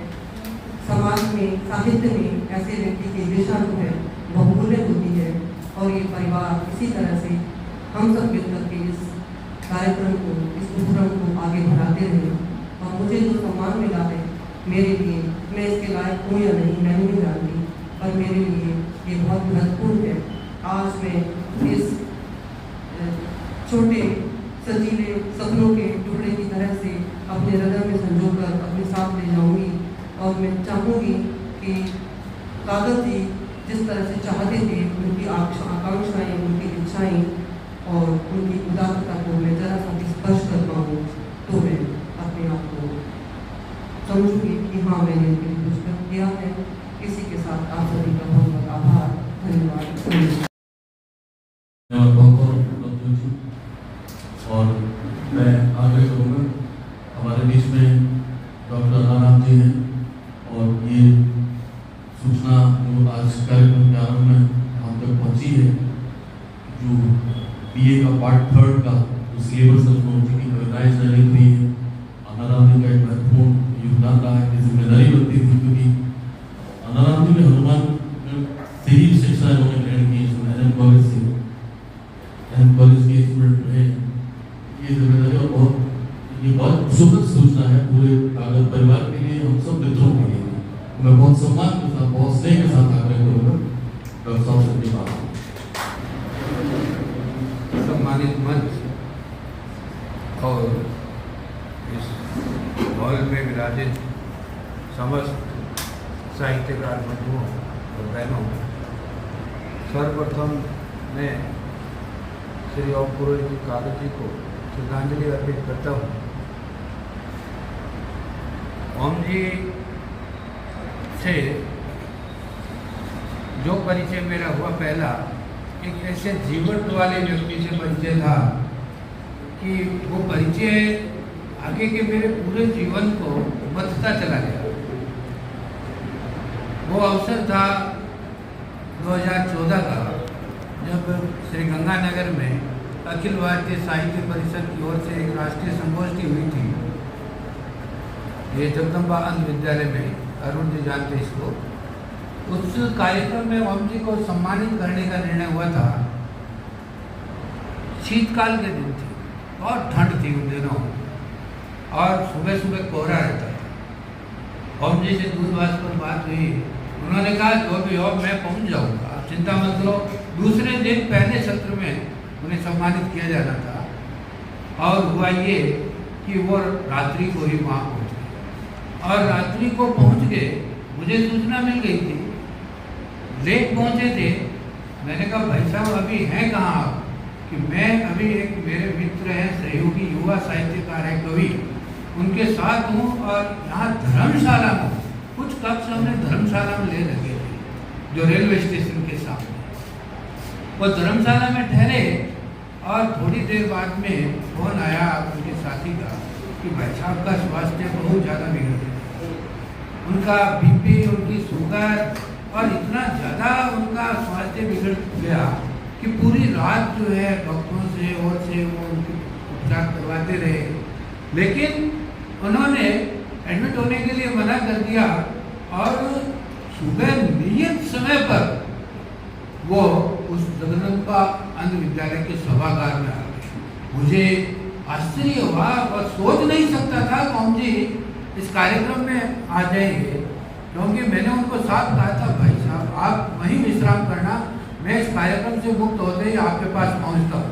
समाज में, साहित्य में ऐसे व्यक्ति की दिशा जो है बहुमूल्य होती है, और ये परिवार इसी तरह से हम सब मिलकर के इस कार्यक्रम को, इस उपक्रम को आगे बढ़ाते रहे। और मुझे जो सम्मान मिला है मेरे लिए, मैं इसके लायक हूँ या नहीं मैं नहीं जानती, पर मेरे लिए ये बहुत महत्वपूर्ण है। आज मैं इस छोटे सजीले सपनों के टुकड़े की तरह से अपने हृदय में संजोकर अपने साथ ले जाऊंगी, और मैं चाहूँगी कि कागज जी जिस तरह से चाहते थे, उनकी आकांक्षाएँ, उनकी इच्छाएँ और उनकी उदारता को मैं जरा सा स्पर्श कर पाऊँ, तो मैं अपने आप को समझूंगी कि हाँ मैंने उनके लिए कुछ कर किया है। इसी के साथ आप सभी का बहुत बहुत आभार, धन्यवाद। और मैं आगे करूँगा, हमारे बीच में डॉक्टर आराम जी हैं, और ये सूचना जो आज कार्यक्रम के आरंभ में हम तक पहुँची है, जो बीए का पार्ट 3 का जो सिलेबस है उसमें उनकी कविताएँ चली हुई है। आनाराम जी का एक महत्वपूर्ण योगदान रहा है, जिम्मेदारी बनती थी, क्योंकि आनाराम जी ने हनुमान से ही शिक्षा इन्होंने ग्रहण की, एन कॉलेज से, एन कॉलेज के स्टूडेंट रहे। ये जिम्मेदारी और बहुत सुखद सूचना है पूरे कागज परिवार के लिए, हम सब मित्रों के लिए। मैं बहुत सम्मान के साथ, बहुत स्नेह के साथ आग्रह करूँगा डॉक्टर साहब से अपनी बात। सम्मानित मंच और इस हॉल में विराजित समस्त साहित्यकार बंधुओं और बहनों, सर्वप्रथम मैं श्री ओम पुरोहित जी कागज जी को श्रद्धांजलि अर्पित करता हूँ। ओम जी से जो परिचय मेरा हुआ पहला, एक ऐसे जीवन वाले व्यक्ति से परिचय था कि वो परिचय आगे के मेरे पूरे जीवन को बदलता चला गया। वो अवसर था 2014 का, जब श्री गंगानगर में अखिल भारतीय साहित्य परिषद की ओर से एक राष्ट्रीय संगोष्ठी हुई थी। ये जगदम्बा अंध विद्यालय में, अरुण जी जानते इसको। उस कार्यक्रम में ओम जी को सम्मानित करने का निर्णय हुआ था। शीतकाल के दिन थे, बहुत ठंड थी उन दिनों, और सुबह सुबह कोहरा रहता था। ओम जी से दूरभाष पर बात हुई, उन्होंने कहा जो भी हो मैं पहुंच जाऊंगा, आप चिंता मत करो। दूसरे दिन पहले सत्र में उन्हें सम्मानित किया जाना था, और हुआ ये कि वो रात्रि को ही वहाँ पहुँच गए, और रात्रि को पहुँच गए। मुझे सूचना मिल गई थी, लेट पहुँचे थे। मैंने कहा भाई साहब अभी हैं कहाँ आप? कि मैं अभी एक मेरे मित्र हैं, सहयोगी युवा साहित्यकार है कवि, उनके साथ हूँ, और यहाँ धर्मशाला में कुछ कक्ष हमने धर्मशाला में ले रखे थे जो रेलवे स्टेशन के सामने। वो धर्मशाला में ठहरे, और थोड़ी देर बाद में फोन आया उनके साथी का कि भाई साहब का स्वास्थ्य बहुत ज़्यादा बिगड़ गया, उनका बीपी, उनकी शुगर और इतना ज़्यादा उनका स्वास्थ्य बिगड़ गया कि पूरी रात जो है डॉक्टरों से और से वो उनके उपचार करवाते रहे, लेकिन उन्होंने एडमिट होने के लिए मना कर दिया और सुबह नियत समय पर वो उस जगदम्बा अंध विद्यालय के सभागार में आ गए। मुझे आश्चर्य हुआ और सोच नहीं सकता था कि हम जी इस कार्यक्रम में आ जाएंगे, क्योंकि मैंने उनको साफ कहा था भाई साहब आप वहीं विश्राम करना, मैं इस कार्यक्रम से मुक्त होते ही आपके पास पहुंचता हूँ।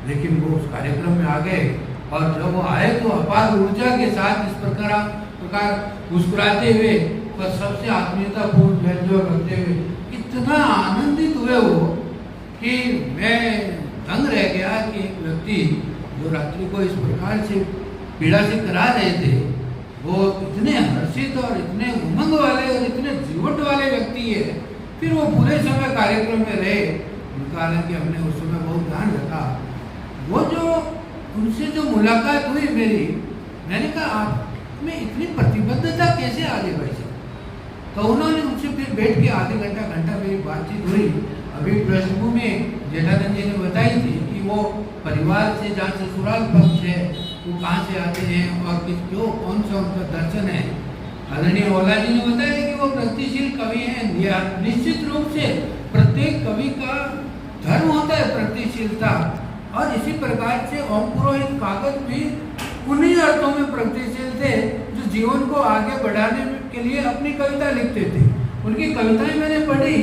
लेकिन वो उस कार्यक्रम में आ गए और जब वो आए तो अपार ऊर्जा के साथ इस प्रकार मुस्कुराते हुए और सबसे आत्मीयतापूर्ण व्यंजन रखते हुए इतना आनंदित हुए वो कि मैं दंग रह गया कि एक व्यक्ति जो रात्रि को इस प्रकार से पीड़ा से करा रहे थे वो इतने हर्षित और इतने उमंग वाले और इतने जीवट वाले व्यक्ति है। फिर वो पूरे समय कार्यक्रम में रहे, उनका हालांकि हमने उस समय बहुत ध्यान रखा। वो जो उनसे जो मुलाकात हुई मेरी, मैंने कहा आप में इतनी प्रतिबद्धता कैसे आ गई भाई साहब? तो उन्होंने मुझसे फिर बैठ के आधे घंटा मेरी बातचीत हुई। अभी प्रश्नों में जेठानंद जी ने बताई थी कि वो परिवार से जहाँ ससुराल पक्ष है वो कहाँ से आते हैं और क्यों कौन सा उनका दर्शन है। आदरणीय ओला जी ने बताया कि वो प्रगतिशील कवि हैं। निश्चित रूप से प्रत्येक कवि का धर्म होता है प्रगतिशीलता, और इसी प्रकार से ओम पुरोहित कागज भी उन्हीं अर्थों में प्रगतिशील थे जो जीवन को आगे बढ़ाने के लिए अपनी कविता लिखते थे। उनकी कविताएं मैंने पढ़ी,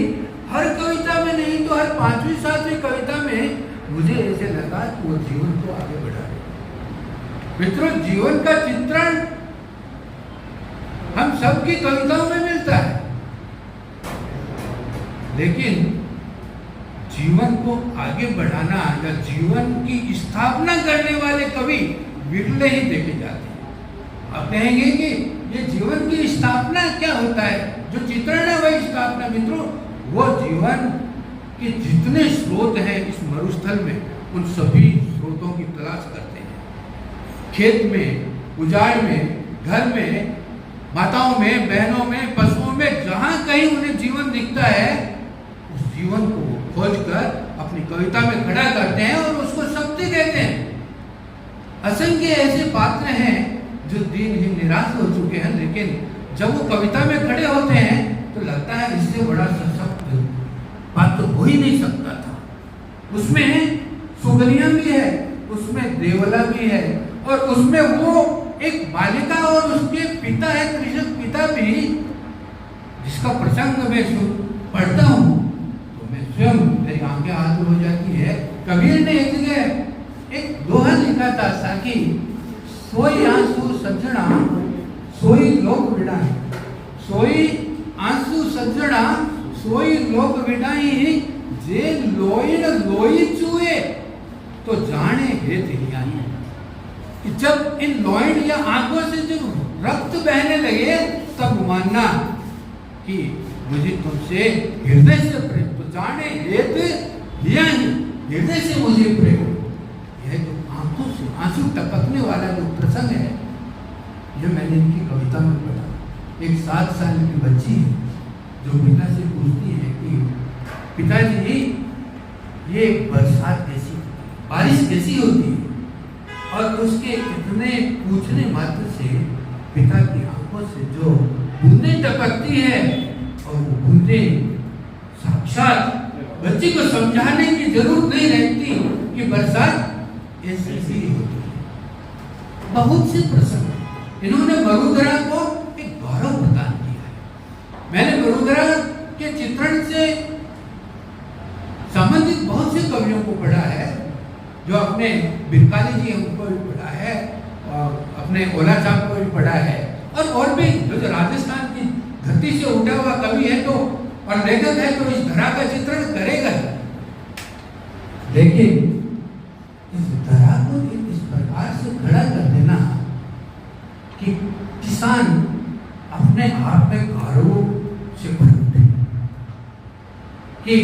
हर कविता में नहीं तो हर 5वीं 7वीं कविता में मुझे ऐसे लगा कि वो जीवन को आगे बढ़ा रहे। मित्रों, जीवन का चित्रण हम सबकी कविताओं में मिलता है, लेकिन जीवन को आगे बढ़ाना या जीवन की स्थापना करने वाले कवि विरले ही देखे जाते हैं। आप कहेंगे कि ये जीवन की स्थापना क्या होता है? जो चित्रण है वही स्थापना। मित्रों, वो जीवन के जितने स्रोत हैं इस मरुस्थल में, उन सभी स्रोतों की तलाश करते हैं। खेत में, उजाड़ में, घर में, माताओं में, बहनों में, पशुओं में, जहां कहीं उन्हें जीवन दिखता है उस जीवन को खोजकर अपनी कविता में खड़ा करते हैं और उसको सत्य कहते हैं। असंख्य ऐसे पात्र हैं जो दिनहीन निराश हो चुके हैं, लेकिन जब वो कविता में खड़े होते हैं तो लगता है इससे बड़ा सशक्त पात्र हो ही नहीं सकता था। उसमें सुगनिया भी है, उसमें देवला भी है, और उसमें वो एक बालिका और उसके पिता है, कृषक पिता भी, जिसका प्रसंग मैं पढ़ता हूँ तो मैं स्वयं मेरी आंखें आंसू हो जाती है। कबीर ने एक जगह एक दोहा लिखा था, साकी सोई आंसू सज्जना सोई लोक विडाई, सोई आंसू सज्जना सोई लोक विडाई, जे लोइन लोई चुए तो जाने हेत हियाई। जब इन लोइन या आंखों से जब रक्त बहने लगे तब मानना कि मुझे तुमसे हृदय से प्रेम, तो जाने हेत हियाई, हृदय से मुझे प्रेम। यह जो आंखों से आंसू टपकने वाला जो प्रसंग है, यह मैंने इनकी कविता में पढ़ा। एक 7 साल की बच्ची है जो पिता से पूछती है कि पिताजी ये बरसात कैसी, बारिश कैसी होती है, और उसके इतने पूछने मात्र से पिता की आंखों से जो बूंदें टपकती है, और वो बूंदें साक्षात बच्ची को समझाने की जरूरत नहीं रहती कि बरसात ऐसी ही होती है। बहुत से प्रसंग इन्होंने वडोदरा को एक गौरव प्रदान किया है। मैंने वडोदरा के चित्रण से संबंधित बहुत से कवियों को पढ़ा है, जो अपने बिरकाली जी उनको भी पढ़ा है, और अपने ओला साहब को भी पढ़ा है, और भी जो राजस्थान की धरती से उठा हुआ कवि है तो और लेखक है तो इस धरा का चित्रण करेगा। लेकिन इस धरा को इस प्रकार से खड़ा कर देना कि किसान अपने आप में गौरव से भर उठे, कि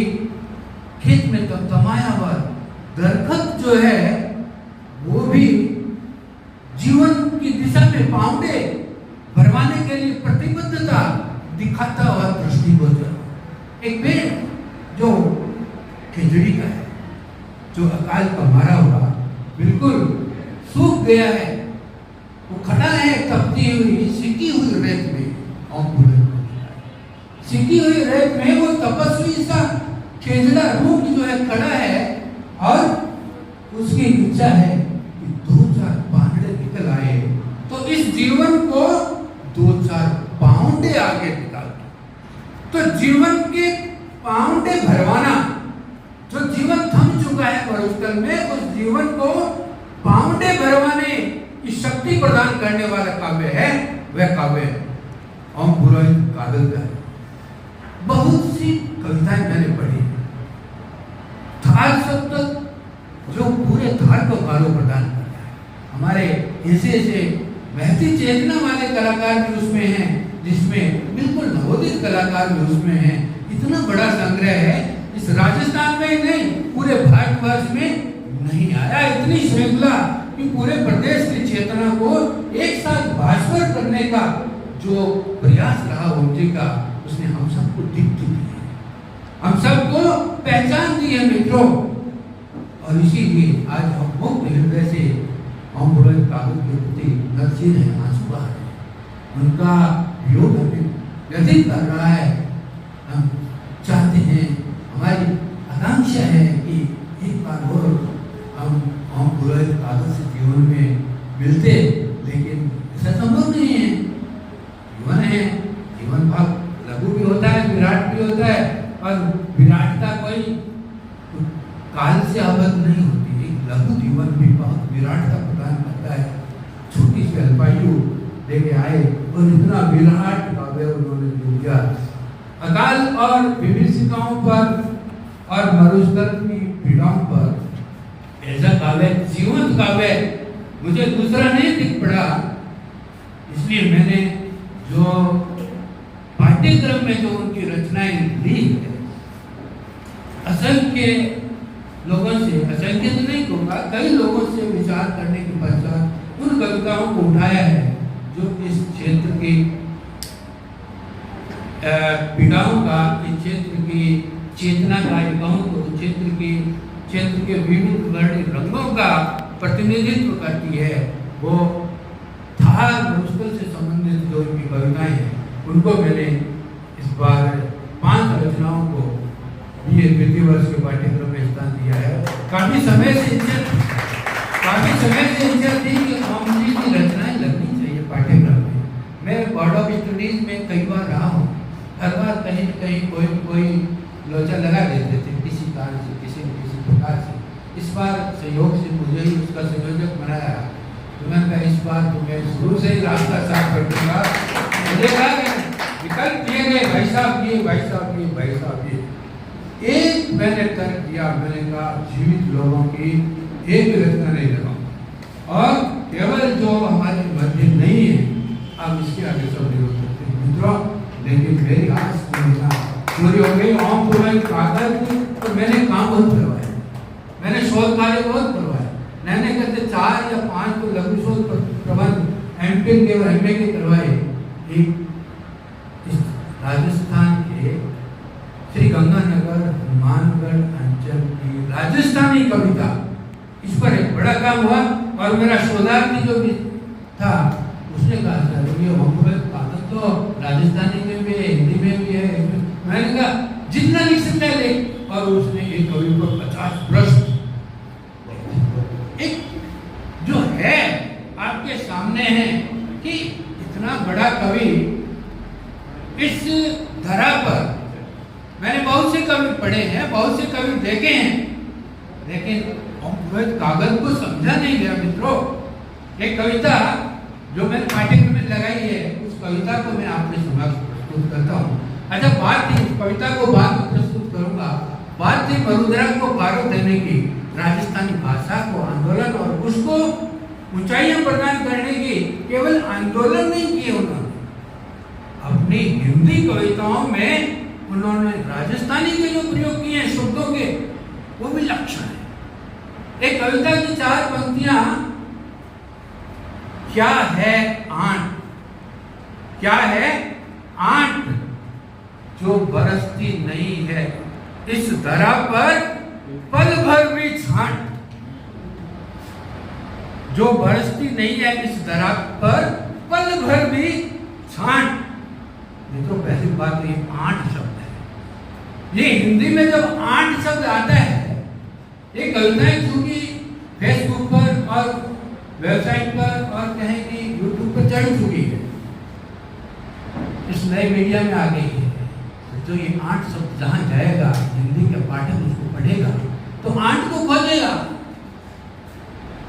खेत में तमतमाया हुआ दरखत जो है वो भी जीवन की दिशा में पांवड़े भरवाने के लिए प्रतिबद्धता दिखाता हुआ दृष्टिगोचर। एक पेड़ जो खिचड़ी का है, जो अकाल का मारा हुआ बिल्कुल सूख गया है, वो खड़ा है तपती हुई सिकी हुई रेत में। सिकी हुई रेत में वो तपस्वी सा खेजड़ा रूप जो है खड़ा है, और उसकी इच्छा है कि 2-4 पांवड़े निकल आए, तो इस जीवन को 2-4 पांवड़े आगे निकाल दो। तो जीवन के पांवड़े भरवाना, जो जीवन थम चुका है मरुस्थल में, उस जीवन को पांवड़े भरवाने की शक्ति प्रदान करने वाला काव्य है, वह काव्य ओम पुरोहित कागज का है। बहुत सी कविताएं मैंने पढ़ी, थाल शब्द जो पूरे थाल को गालो प्रदान करता है। हमारे ऐसे महती चेतना वाले कलाकार भी उसमें हैं, जिसमें बिल्कुल नवोदित कलाकार भी उसमें हैं। इतना बड़ा संग्रह है, इस राजस्थान में ही नहीं पूरे भारतवर्ष में नहीं आया इतनी श्रृंखला कि पूरे प्रदेश की चेतना को एक साथ भास्कर करने का जो प्रयास रहा ओमजी का, उसने हम सबको दीप्ति दी है, हम सबको पहचान दी है मित्रों। और इसीलिए आज हम मुक्त हृदय से ओम पुरोहित कागज के प्रति नर्सिन है, आंसू बहा है, उनका वियोग हमें व्यथित कर रहा है। हम चाहते हैं, हमारी आकांक्षा है कि एक बार और हम ओम पुरोहित कागज से जीवन में मिलते, लेकिन ऐसा संभव नहीं है। जीवन है, जीवन भाग लघु भी होता है, विराट भी होता है, और विराटता कोई काल से आबद्ध नहीं होती। एक लघु जीवन भी बहुत विराटता प्रदान करता है। छोटी सी अल्पायु लेके आए और इतना विराट काव्य उन्होंने दिया। अकाल और विभीषिकाओं पर और मरुस्थल की पीड़ाओं पर ऐसा काव्य, जीवंत काव्य मुझे दूसरा नहीं दिख पड़ा। इसलिए मैंने जो पाठ्यक्रम में जो उनकी रचनाएं ली है, असंख्य लोगों से, असंख्य तो नहीं कहूँगा, कई लोगों से विचार करने के पश्चात उन कविताओं को उठाया है जो इस क्षेत्र की पीड़ाओं का, इस क्षेत्र की चेतना का, क्षेत्र के विविध वर्णित रंगों का प्रतिनिधित्व करती है। वो थार मरुस्थल से संबंधित जो उनकी कविताएं हैं, उनको मैंने इस बार 5 रचनाओं को ये द्वितीय वर्ष के पाठ्यक्रम में स्थान दिया है। काफी समय से इच्छा थी कि ओमजी की रचनाएं लगनी चाहिए पाठ्यक्रम में। मैं बोर्ड ऑफ स्टडीज में कई बार रहा हूँ, हर बार कहीं न कहीं कोई लोचा लगा देते थे किसी कारण से, किसी न किसी प्रकार से। इस बार सहयोग से मुझे ही उसका संयोजक बनाया, तो मैंने कहा इस बार तो मैं शुरू से ही रास्ता साफ कर दूंगा। मुझे कहा विकल्प दिए गए, भाई साहब ये, भाई साहब ये, भाई साहब ये। एक मैंने तर्क दिया, मैंने कहा जीवित लोगों की एक भी रचना नहीं लगाऊं, और केवल जो हमारे मध्य नहीं है, अब इसके आगे सब विरोध करते हैं मित्रों। लेकिन मेरी आस पूरी हो गई। ओम पुरोहित कागज तो मैंने काम बहुत करवाया, मैंने शोध कार्य बहुत करवाया। मैंने कहते 4 या 5 तो लघु शोध प्रबंध एमफिल के और एमए के करवाए। एक राजस्थान के श्री गंगानगर हनुमानगढ़ अंचल की राजस्थानी कविता, इस पर एक बड़ा काम हुआ। और मेरा शोधार्थी जो भी था उसने कहा सर ये ओम पुरोहित कागज तो राजस्थानी में भी है, हिंदी में भी है। मैंने कहा जितना लिख सकता है लिख, और उसने एक कवि को 50 प्रश्न, एक जो है आपके सामने है कि इतना बड़ा कवि इस धरा पर, मैंने बहुत से कवि पढ़े हैं, बहुत से कवि देखे हैं, लेकिन ओम पुरोहित कागज को समझा नहीं गया मित्रों। एक कविता जो मैंने पाठ्यक्रम में लगाई है, उस कविता को मैं आपके समक्ष प्रस्तुत करता हूँ। अच्छा, बात थी, इस कविता को बाद में प्रस्तुत करूंगा, बात थी वरुंधरा को पारो देने की, राजस्थानी भाषा को आंदोलन और उसको ऊंचाइयां प्रदान करने की। केवल आंदोलन नहीं किए उन्होंने, अपनी हिंदी कविताओं में उन्होंने राजस्थानी के जो प्रयोग किए हैं शब्दों के, वो भी लक्षण है। एक कविता की 4 पंक्तियां, क्या है आंट, क्या है आंट जो बरसती नहीं है इस धरा पर पल भर भी छांट, जो बरसती नहीं है इस धरा पर पल भर भी छांट। ये तो पहली बात, ये आंट शब्द है। ये हिंदी में जब आंट शब्द आता है, ये कविताएं चूंकि फेसबुक पर और वेबसाइट पर और कहें कि यूट्यूब पर चढ़ चुकी है, इस नए मीडिया में आ गई है, तो जो ये आंट शब्द जहां जाएगा, हिंदी के पाठक उसको पढ़ेगा तो आंट को खोजेगा,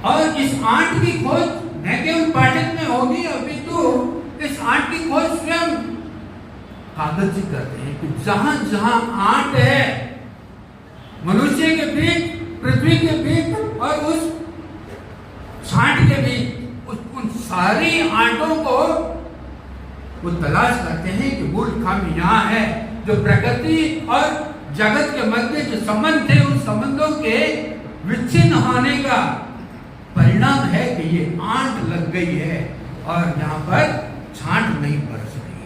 और इस आंट की खोज न केवल पाठक में होगी, अभी तो इस आंट की खोज स्वयं कागज जी करते हैं कि जहां जहां आंट है मनुष्य के बीच, पृथ्वी के बीच और उस छांट के बीच, उन सारी आंटों को वो तलाश करते हैं कि मूल खामी यहाँ है, जो प्रकृति और जगत के मध्य जो संबंध थे, उन संबंधों के विच्छिन्न होने का परिणाम है कि ये आंट लग गई है और यहाँ पर छांट नहीं बरस रही है।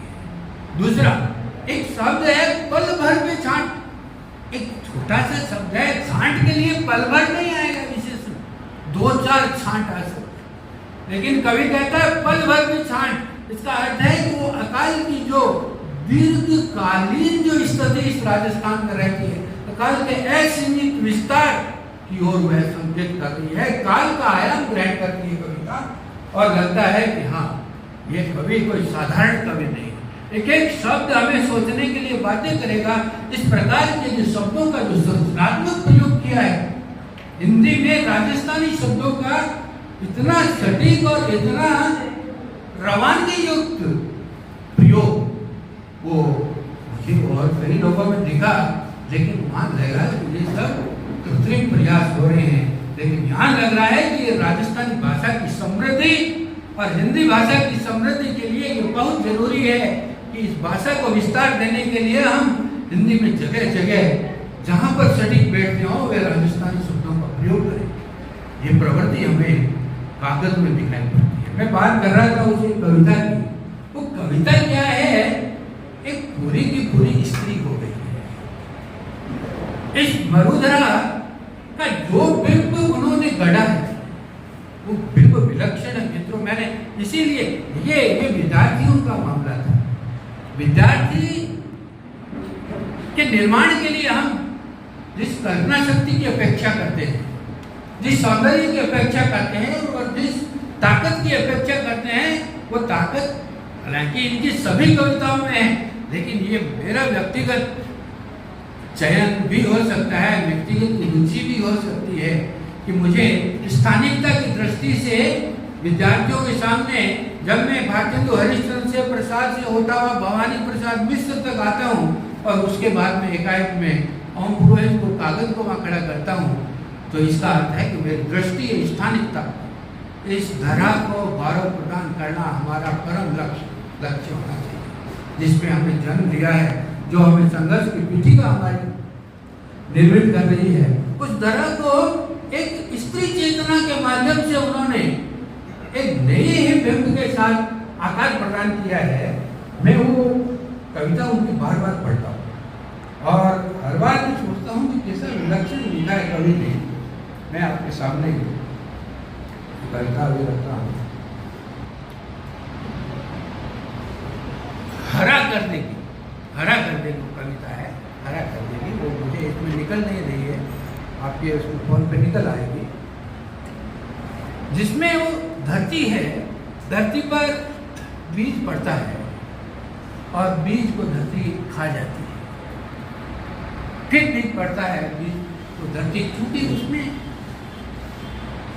दूसरा एक शब्द है पल भर में छांट, एक छोटा सा शब्द है, छांट के लिए पल भर नहीं आएगा, विशेष 2-4 छांट आ सकते, लेकिन कवि कहता है पल भर में छांट। इसका अर्थ है कि वो अकाल की जो दीर्घकालीन जो स्थिति इस राजस्थान में रहती है, अकाल के असीमित विस्तार की ओर वह संकेत कर रही है, काल का आयाम ग्रहण करती है कविता, और लगता है कि हाँ, ये कवि कोई साधारण कवि नहीं, एक एक शब्द हमें सोचने के लिए बाध्य करेगा। इस प्रकार के जो शब्दों का जो सृजनात्मक प्रयोग किया है हिंदी में, राजस्थानी शब्दों का इतना सटीक और इतना रवानगी युक्त प्रयोग, वो मुझे और कई लोगों में दिखा, लेकिन वहां लग रहा है कि ये सब कृत्रिम प्रयास हो रहे हैं, लेकिन यहाँ लग रहा है कि ये राजस्थानी भाषा की समृद्धि और हिंदी भाषा की समृद्धि के लिए ये बहुत जरूरी है कि इस भाषा को विस्तार देने के लिए हम हिंदी में जगह जगह जहाँ पर सटीक बैठते हो वे राजस्थानी शब्दों का प्रयोग करें। ये प्रवृत्ति हमें कागज में दिखाई पड़ती है। मैं बात कर रहा था उसी कविता की, वो कविता क्या है, एक पूरी की पूरी स्त्री हो गई है। इस मरुधरा का जो बिंब उन्होंने गढ़ा है वो बिंब विलक्षण है मित्रों। मैंने इसीलिए ये विद्यार्थियों का मामला था, विद्यार्थी के निर्माण के लिए हम जिस कल्पना शक्ति की अपेक्षा करते हैं, जिस सौंदर्य की अपेक्षा करते हैं और जिस ताकत की अपेक्षा करते हैं, वो ताकत हालांकि इनकी सभी कविताओं में है, लेकिन ये मेरा व्यक्तिगत चयन भी हो सकता है, व्यक्तिगत रुचि भी हो सकती है कि मुझे स्थानिकता की दृष्टि से विद्यार्थियों के सामने जब मैं भारतेंदु हरिश्चंद्र से प्रसाद से होता हुआ भवानी प्रसाद मिश्र तक आता हूँ और उसके बाद में एकाएक में ओम पुरोहित को कागज को वहाँ खड़ा करता हूँ, तो इसका अर्थ है कि मेरी दृष्टि है स्थानिकता, इस धरा को गौरव प्रदान करना हमारा परम लक्ष्य होना चाहिए, जिसमें हमने जन्म लिया है, जो हमें संघर्ष की पीठिका हमारी निर्मित कर रही है। उस धरा को एक स्त्री चेतना के माध्यम से उन्होंने एक नए ही बिंब के साथ आकार प्रदान किया है। मैं वो कविता उनकी बार बार पढ़ता हूँ और हर बार मैं सोचता हूँ कि कैसा विलक्षण लिखा है कवि ने। मैं आपके सामने कविता भी रखता हूँ। हरा कर देगी कविता है, हरा कर देगी, वो मुझे इसमें निकल नहीं रही है, आपके उसको फोन पे निकल आएगी, जिसमें वो धरती है, धरती पर बीज पड़ता है और बीज को धरती खा जाती है, फिर बीज पड़ता है, बीज तो धरती, चूंकि उसमें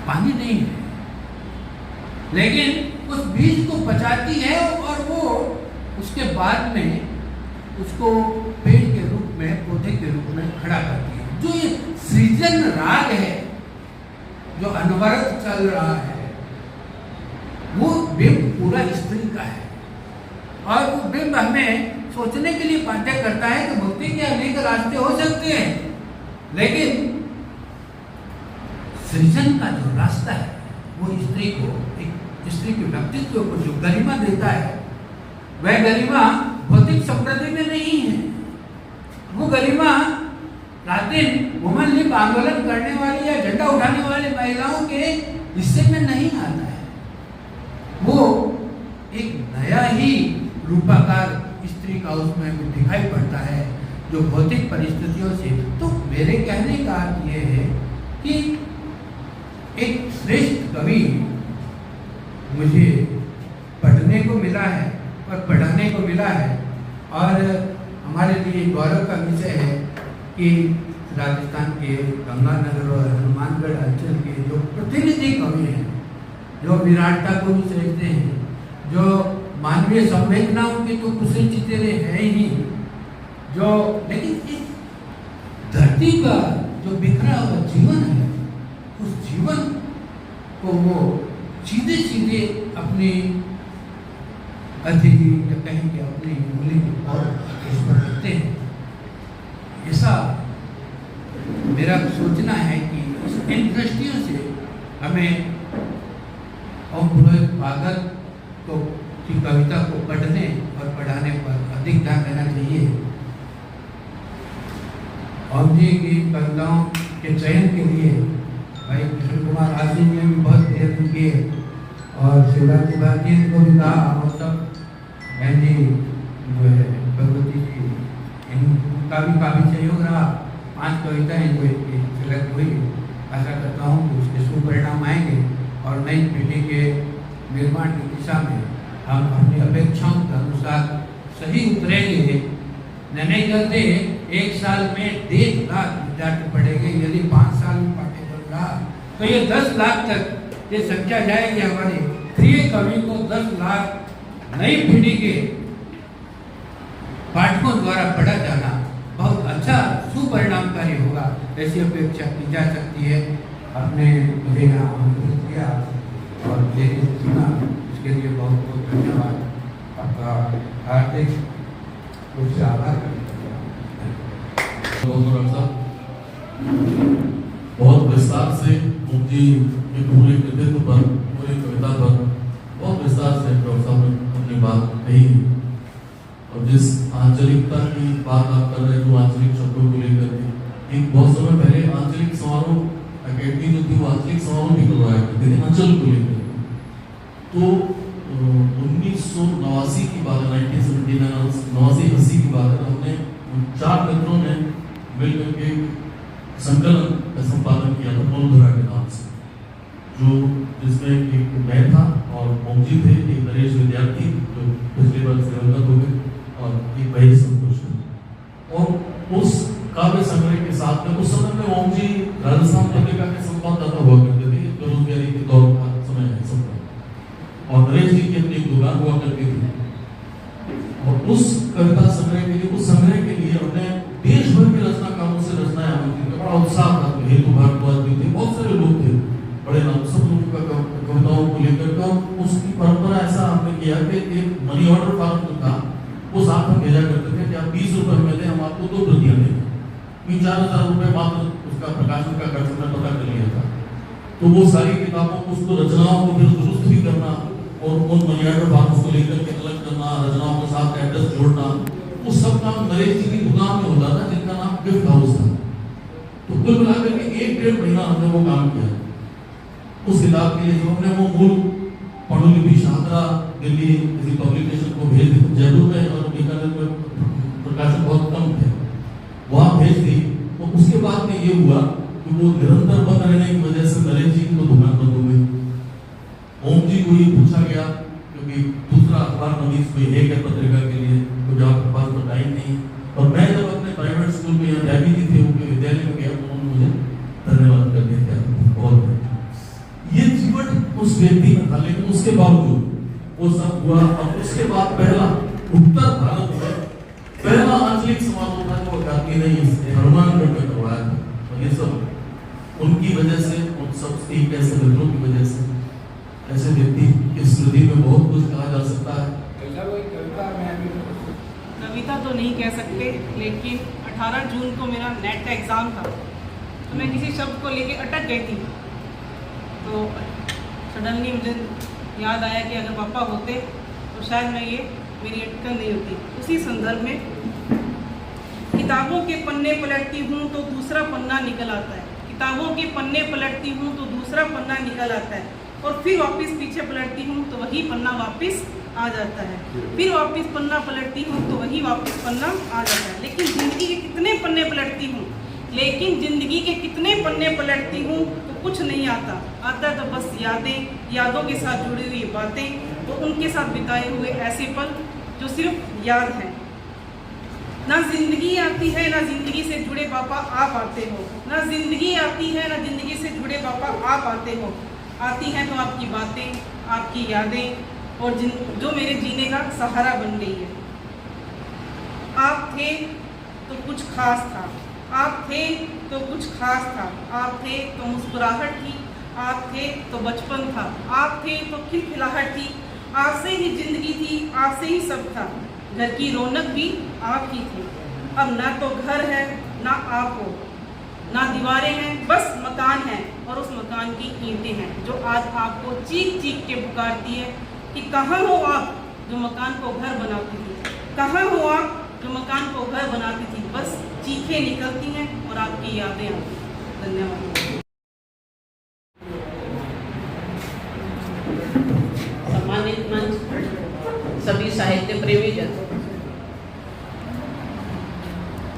पानी नहीं है, लेकिन उस बीज को बचाती है और वो उसके बाद में उसको पेड़ के रूप में, पौधे के रूप में खड़ा करती है। जो ये सृजन राग है जो अनवरत चल रहा है, वो बिंब पूरा स्त्री का है और वो बिंब हमें सोचने के लिए बाध्य करता है कि भक्ति के अनेक रास्ते हो सकते हैं, लेकिन सृजन का जो रास्ता है वो स्त्री को, एक स्त्री के व्यक्तित्व को जो गरिमा देता है, वह गरिमा भौतिक संप्रति में नहीं है। वो गरिमा रात दिन वुमन लिप आंदोलन करने वाली या झंडा उठाने वाली महिलाओं के हिस्से में नहीं आता है। वो एक नया ही रूपाकार स्त्री का उसमें दिखाई पड़ता है जो भौतिक परिस्थितियों से। तो मेरे कहने का अर्थ ये है कि एक श्रेष्ठ कवि मुझे पढ़ने को मिला है और पढ़ाने को मिला है, और हमारे लिए गौरव का विषय है कि राजस्थान के गंगानगर और हनुमानगढ़ अंचल के जो प्रतिनिधि कवि हैं, जो विराटता को भी समझते हैं, जो मानवीय संवेदनाओं के तो कुशल चितेरे हैं ही, जो लेकिन इस धरती का जो बिखरा हुआ जीवन है, उस जीवन को वो सीधे सीधे अपनी अतिथि या कहेंगे अपनी उंगली और इस पर रखते हैं। ऐसा मेरा सोचना है कि इन दृष्टियों से हमें ओम पुरोहित भगत की कविता को पढ़ने और पढ़ाने पर अधिक ध्यान देना चाहिए। ओम जी की कविताओं के चयन के लिए भाई कृष्ण कुमार आसिफ ने भी बहुत प्रयत्न किए, और शिवराज जी भारती को भी कहा, और सब बहन जी जो है भगवती जी, इनका भी काफ़ी सहयोग रहा। 5 कविताएं जो सिलेक्ट हुई, आशा करता हूँ कि उसके सुपरिणाम आएंगे और नई पीढ़ी के निर्माण की दिशा में हम अपनी अपेक्षाओं के अनुसार सही उतरेंगे। नहीं करते 1 साल में 1.5 लाख विद्यार्थी पढ़ेंगे, यदि 5 साल में पाठ्यक्रम रहा तो ये 10 लाख तक ये संख्या जाएगी। हमारे प्रिय कवि को 10 लाख नई पीढ़ी के पाठकों द्वारा पढ़ा जाना बहुत अच्छा सुपरिणामकारी होगा, ऐसी अपेक्षा की जा सकती है। आपने मुझे यहाँ आमंत्रित किया और मेरी सुना, इसके लिए बहुत बहुत धन्यवाद। आपका हार्दिक रूप से आभार बहुत विस्तार से मुझे पूरे कृतित्व पर, पूरी कविता पर बहुत विस्तार से प्रोफेसर ने अपनी बात कही। और जिस आंचलिकता की बात आप कर रहे हैं, जो आंचलिक शब्दों को लेकर के, एक बहुत समय पहले आंचलिक समारोह अकेडमी जो थी वो आंचलिक समारोह भी करवाया करती थी अंचल को लेकर। तो 1989 की बात है, 1979-80 की बात है। हमने 4 मित्रों ने मिलकर के संकलन का संपादन किया था मनोधरा के नाम से, जो जिसमें एक मैं था और ओमजी थे, एक नरेश विद्यार्थी जो पिछले बार सेवागत हो गए, और एक भाई संतोष। और उस काव्य संग्रह के साथ में उस समय में ओमजी राजस्थान पत्रिका के संपादकता हुआ करते थे, बेरोजगारी के दौर का समय है सबका, और नरेश जी की अपनी एक दुकान हुआ करती थी। और उस कविता संग्रह के लिए, उस संग्रह के लिए हमने देश भर के रचनाकारों से रचनाएं आमंत्रित की। बड़ा उत्साह था, हेतु भारद्वाज भी थे, बहुत सारे लोग थे, बड़े नाम, सब लोगों का कविताओं को लेकर के। और उसकी परंपरा ऐसा हमने किया कि एक मनी ऑर्डर फॉर्म जो था वो साथ में भेजा करते थे कि आप 20 रुपये हमें दें, हम आपको 2 प्रतियां देंगे। 3-4 हज़ार रुपये मात्र उसका प्रकाशन का खर्च हमने पता कर लिया था। तो वो सारी किताबों को, उसको रचनाओं को फिर दुरुस्त भी करना और उन मनी ऑर्डर फॉर्म्स को लेकर के अलग करना, रचनाओं के साथ एड्रेस जोड़ना, वो सब काम नरेश जी की दुकान में होता था, जिनका नाम गिफ्ट हाउस था। तो कुल मिलाकर के 1-1.5 महीना हमने वो काम किया उस किताब के लिए। जो हमने वो मूल पांडुलिपि शाहदरा दिल्ली किसी पब्लिकेशन को भेज दी, जयपुर में और बीकानेर में प्रकाशन बहुत कम थे, वहाँ भेज दी। तो उसके बाद में ये हुआ कि वो निरंतर बंद रहने की वजह से नरेश जी की तो दुकान बंद हो गई। ओम जी को ये पूछा गया, क्योंकि दूसरा अखबार नवीस कोई है क्या पत्रिका के लिए, तो आपके पास तो टाइम नहीं। और मैं जब अपने प्राइवेट स्कूल में यहाँ जाती थी, उनके विद्यालय में गया, तो उन्होंने मुझे धन्यवाद कर दिया। बहुत ये जीवन उस व्यक्ति में था, लेकिन उसके बावजूद वो सब हुआ। और उसके बाद पहला उत्तर भारत में पहला आंचलिक समारोह था जो अकादमी ने हनुमानगढ़ में करवाया था। और ये सब उनकी वजह से, उन सब एक ऐसे मित्रों की वजह से, ऐसे व्यक्ति की स्मृति में बहुत कुछ कहा जा सकता है। कविता तो नहीं कह सकते, लेकिन 18 जून को मेरा नेट का एग्ज़ाम था, तो मैं किसी शब्द को लेके अटक गई थी। तो सडनली मुझे याद आया कि अगर पापा होते तो शायद मैं ये मेरी अटकल नहीं होती। उसी संदर्भ में किताबों के पन्ने पलटती हूँ तो दूसरा पन्ना निकल आता है, किताबों के पन्ने पलटती हूँ तो दूसरा पन्ना निकल आता है, और फिर वापस पीछे पलटती हूँ तो वही पन्ना वापस आ जाता है, फिर वापस पन्ना पलटती हूँ तो वही वापस पन्ना आ जाता है। लेकिन ज़िंदगी के कितने पन्ने पलटती हूँ, लेकिन ज़िंदगी के कितने पन्ने पलटती हूँ तो कुछ नहीं आता, आता तो बस यादें, यादों के साथ जुड़ी हुई बातें, तो उनके साथ बिताए हुए ऐसे पल जो सिर्फ याद हैं। ना ज़िंदगी आती है, ना ज़िंदगी से जुड़े पापा आप आते हो, ना ज़िंदगी आती है, ना ज़िंदगी से जुड़े पापा आप आते हो। आती हैं तो आपकी बातें, आपकी यादें, और जो मेरे जीने का सहारा बन गई है। आप थे तो कुछ खास था, आप थे तो कुछ खास था, आप थे तो मुस्कुराहट थी, आप थे तो बचपन था, आप थे तो खिलखिलाहट थी, आपसे ही ज़िंदगी थी, आपसे ही सब था, घर की रौनक भी आप ही थी। अब ना तो घर है, ना आप हो, ना दीवारें हैं, बस मकान है, और उस मकान की ईंटें हैं जो आज आपको चीख चीख के पुकारती है कि कहाँ हो आप जो मकान को घर बनाती थी, कहाँ हो आप जो मकान को घर बनाती थी। बस चीखें निकलती हैं और आपकी यादें आती हैं। धन्यवाद। सम्मानित मंच, सभी साहित्य प्रेमी जन,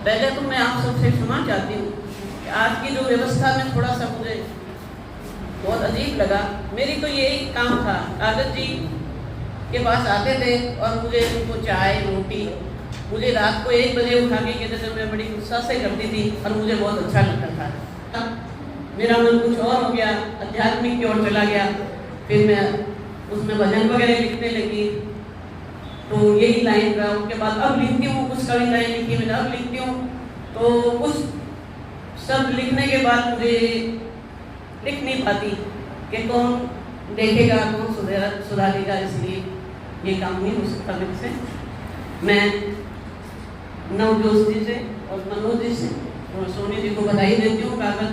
पहले तो मैं आप सबसे क्षमा चाहती हूँ कि आज की जो व्यवस्था में थोड़ा सा मुझे बहुत अजीब लगा। मेरी तो यही काम था, कागज जी के पास आते थे और मुझे उनको चाय रोटी, मुझे रात को 1 बजे उठा के कहते थे, मैं बड़ी उत्साह से करती थी और मुझे बहुत अच्छा लगता था। मेरा मन कुछ और हो गया, आध्यात्मिक की ओर चला गया, फिर मैं उसमें भजन वगैरह लिखने लगी, तो यही लाइन रहा। उसके बाद अब लिखती हूँ, कुछ कविताएं लिखी मैंने, अब लिखती हूँ, तो कुछ सब लिखने के बाद मुझे लिख नहीं पाती कि कौन देखेगा, कौन सुधारेगा, इसलिए ये काम नहीं हो सकता मेरे से। मैं नवजोश जी से और मनोज जी से और सोनी जी को बधाई देती हूँ कागज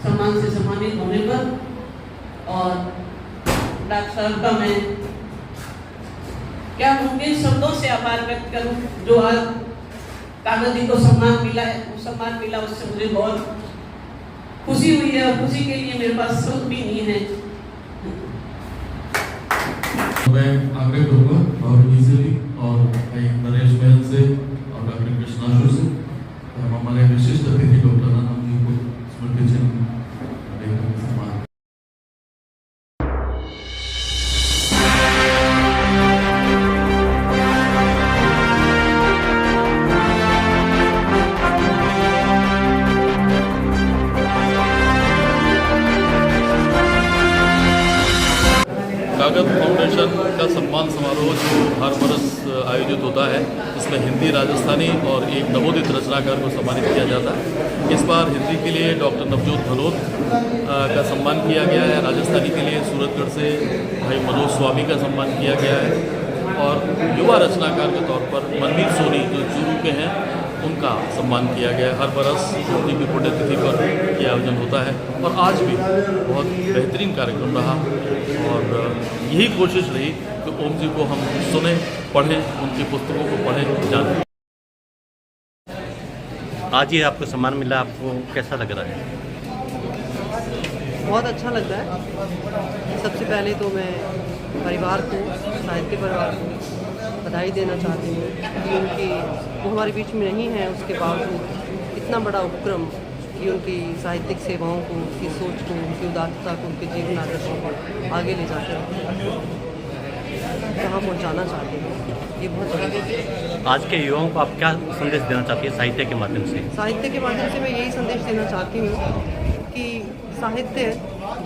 सम्मान से सम्मानित होने पर, और डॉक्टर साहब का मैं क्या मुमकिन शब्दों से आभार व्यक्त करूं। जो आज कागज जी को सम्मान मिला है, वो सम्मान मिला, उससे मुझे बहुत खुशी हुई है, और खुशी के लिए मेरे पास शब्द भी नहीं है। मैं आग्रह करूँगा और इजीली और नरेश महल से और डॉक्टर कृष्णाशु से और हमारे विशिष्ट अतिथि डॉक्टर नानाम जी को स्मृति चिन्ह देकर सम्मान। कागज फाउंडेशन का सम्मान समारोह जो हर वर्ष आयोजित होता है, इसमें हिंदी, राजस्थानी और एक नवोदित रचनाकार को सम्मानित किया जाता है। इस बार हिंदी के लिए डॉक्टर नवजोत भलोत का सम्मान किया गया है, राजस्थानी के लिए सूरतगढ़ से भाई मनोज स्वामी का सम्मान किया गया है, और युवा रचनाकार के तौर पर मनवीर सोनी जो चूरू के हैं उनका सम्मान किया गया। हर बरस उनकी भी पुण्यतिथि पर यह आयोजन होता है, और आज भी बहुत बेहतरीन कार्यक्रम रहा, और यही कोशिश रही कि ओम जी को हम सुने, पढ़ें, उनकी पुस्तकों को पढ़ें, जानें। आज ये आपको सम्मान मिला, आपको कैसा लग रहा है? बहुत अच्छा लगता है। सबसे पहले तो मैं परिवार को, साहित्य परिवार को बधाई देना चाहती हूँ कि उनकी वो हमारे बीच में नहीं है, उसके बावजूद इतना बड़ा उपक्रम कि उनकी साहित्यिक सेवाओं को, उनकी सोच को, उनकी उदारता को, उनके जीवन आदर्श को आगे ले जाकर कहाँ पहुँचाना चाहते हैं, ये बहुत बड़ी बात है। आज के युवाओं को आप क्या संदेश देना चाहती हैं साहित्य के माध्यम से? साहित्य के माध्यम से मैं यही संदेश देना चाहती हूँ कि साहित्य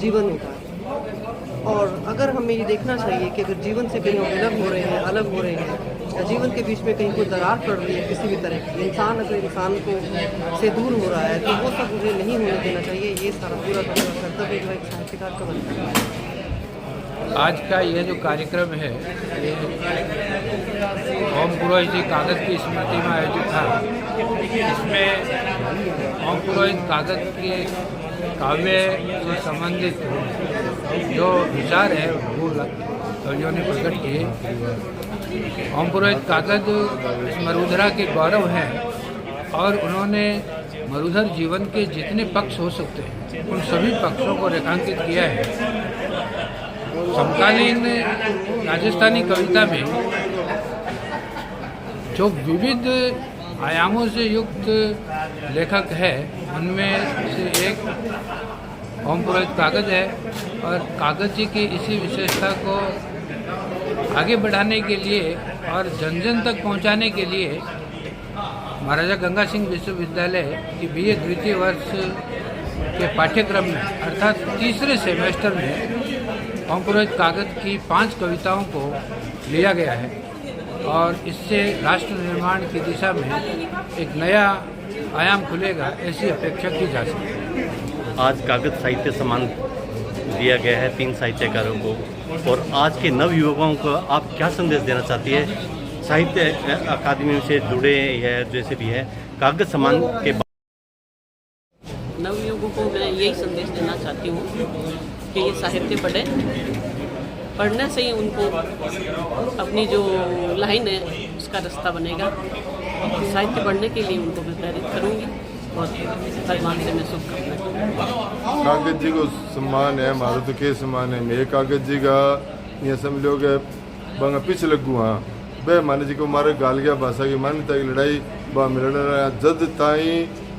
जीवन होता है, और अगर हमें ये देखना चाहिए कि अगर जीवन से कहीं अलग हो रहे हैं, या जीवन के बीच में कहीं कोई दरार पड़ रही है किसी भी तरह की, इंसान अगर इंसान को से दूर हो रहा है, तो वो सब मुझे नहीं होने देना चाहिए। ये सारा पूरा कर्तव्य जो है एक साहित्यकार का बनता है। आज का यह जो कार्यक्रम है, ये ओम पुरोहित जी कागज की स्मृति में आयोजित था। इसमें ओम पुरोहित कागज के काव्य से संबंधित जो विचार है वो कवियों ने प्रकट किए। ओम पुरोहित कागज इस मरुधरा के गौरव हैं और उन्होंने मरुधर जीवन के जितने पक्ष हो सकते हैं उन सभी पक्षों को रेखांकित किया है। समकालीन राजस्थानी कविता में जो विविध आयामों से युक्त लेखक है उनमें से एक ओम पुरोहित कागज है और कागज जी की इसी विशेषता को आगे बढ़ाने के लिए और जन जन तक पहुंचाने के लिए महाराजा गंगा सिंह विश्वविद्यालय की BA द्वितीय वर्ष के पाठ्यक्रम में अर्थात तीसरे सेमेस्टर में ओम पुरोहित कागज की 5 कविताओं को लिया गया है और इससे राष्ट्र निर्माण की दिशा में एक नया आयाम खुलेगा ऐसी अपेक्षा की जा सकती है। आज कागज साहित्य सम्मान दिया गया है 3 साहित्यकारों को, और आज के नव युवकों को आप क्या संदेश देना चाहती है? साहित्य अकादमी से जुड़े या जैसे भी है कागज सम्मान के नवयुवकों को मैं यही संदेश देना चाहती हूँ कि ये साहित्य पढ़ने से ही उनको अपनी जो लाइन है उसका रास्ता बनेगा। साहित्य पढ़ने के लिए उनको मैं प्रेरित करूँगी और भगवान से मैं शुभकामनाएं। कागज जी को सम्मान है, हमारा तो के सम्मान है। मैं कागज जी का ये समझ के बंगा पीछे लगू। हाँ बे माने जी को मारे गालिया भाषा की मान्यता की लड़ाई बा में लड़ रहा जद ताई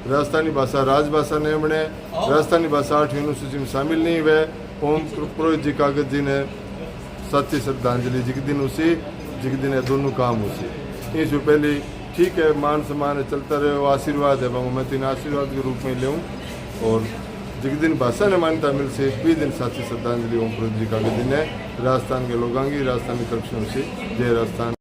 राजस्थानी भाषा राजभाषा नहीं बने, राजस्थानी भाषा 8वीं अनुसूची में शामिल नहीं हुए। ओम पुरोहित जी कागज जी ने सच्ची श्रद्धांजलि जिस दिन उसी जिस दिन है दोनों काम उसी इससे पहले ठीक है मान सम्मान चलता रहे, वो आशीर्वाद है मैं 3 आशीर्वाद के रूप में लूँ। और जिस दिन भाषा ने मान्यता मिल से 20 दिन साची श्रद्धांजलि ओम पुरोहित जी कागज जी ने राजस्थान के लोगांगी राजस्थानी कक्षों से जय राजस्थान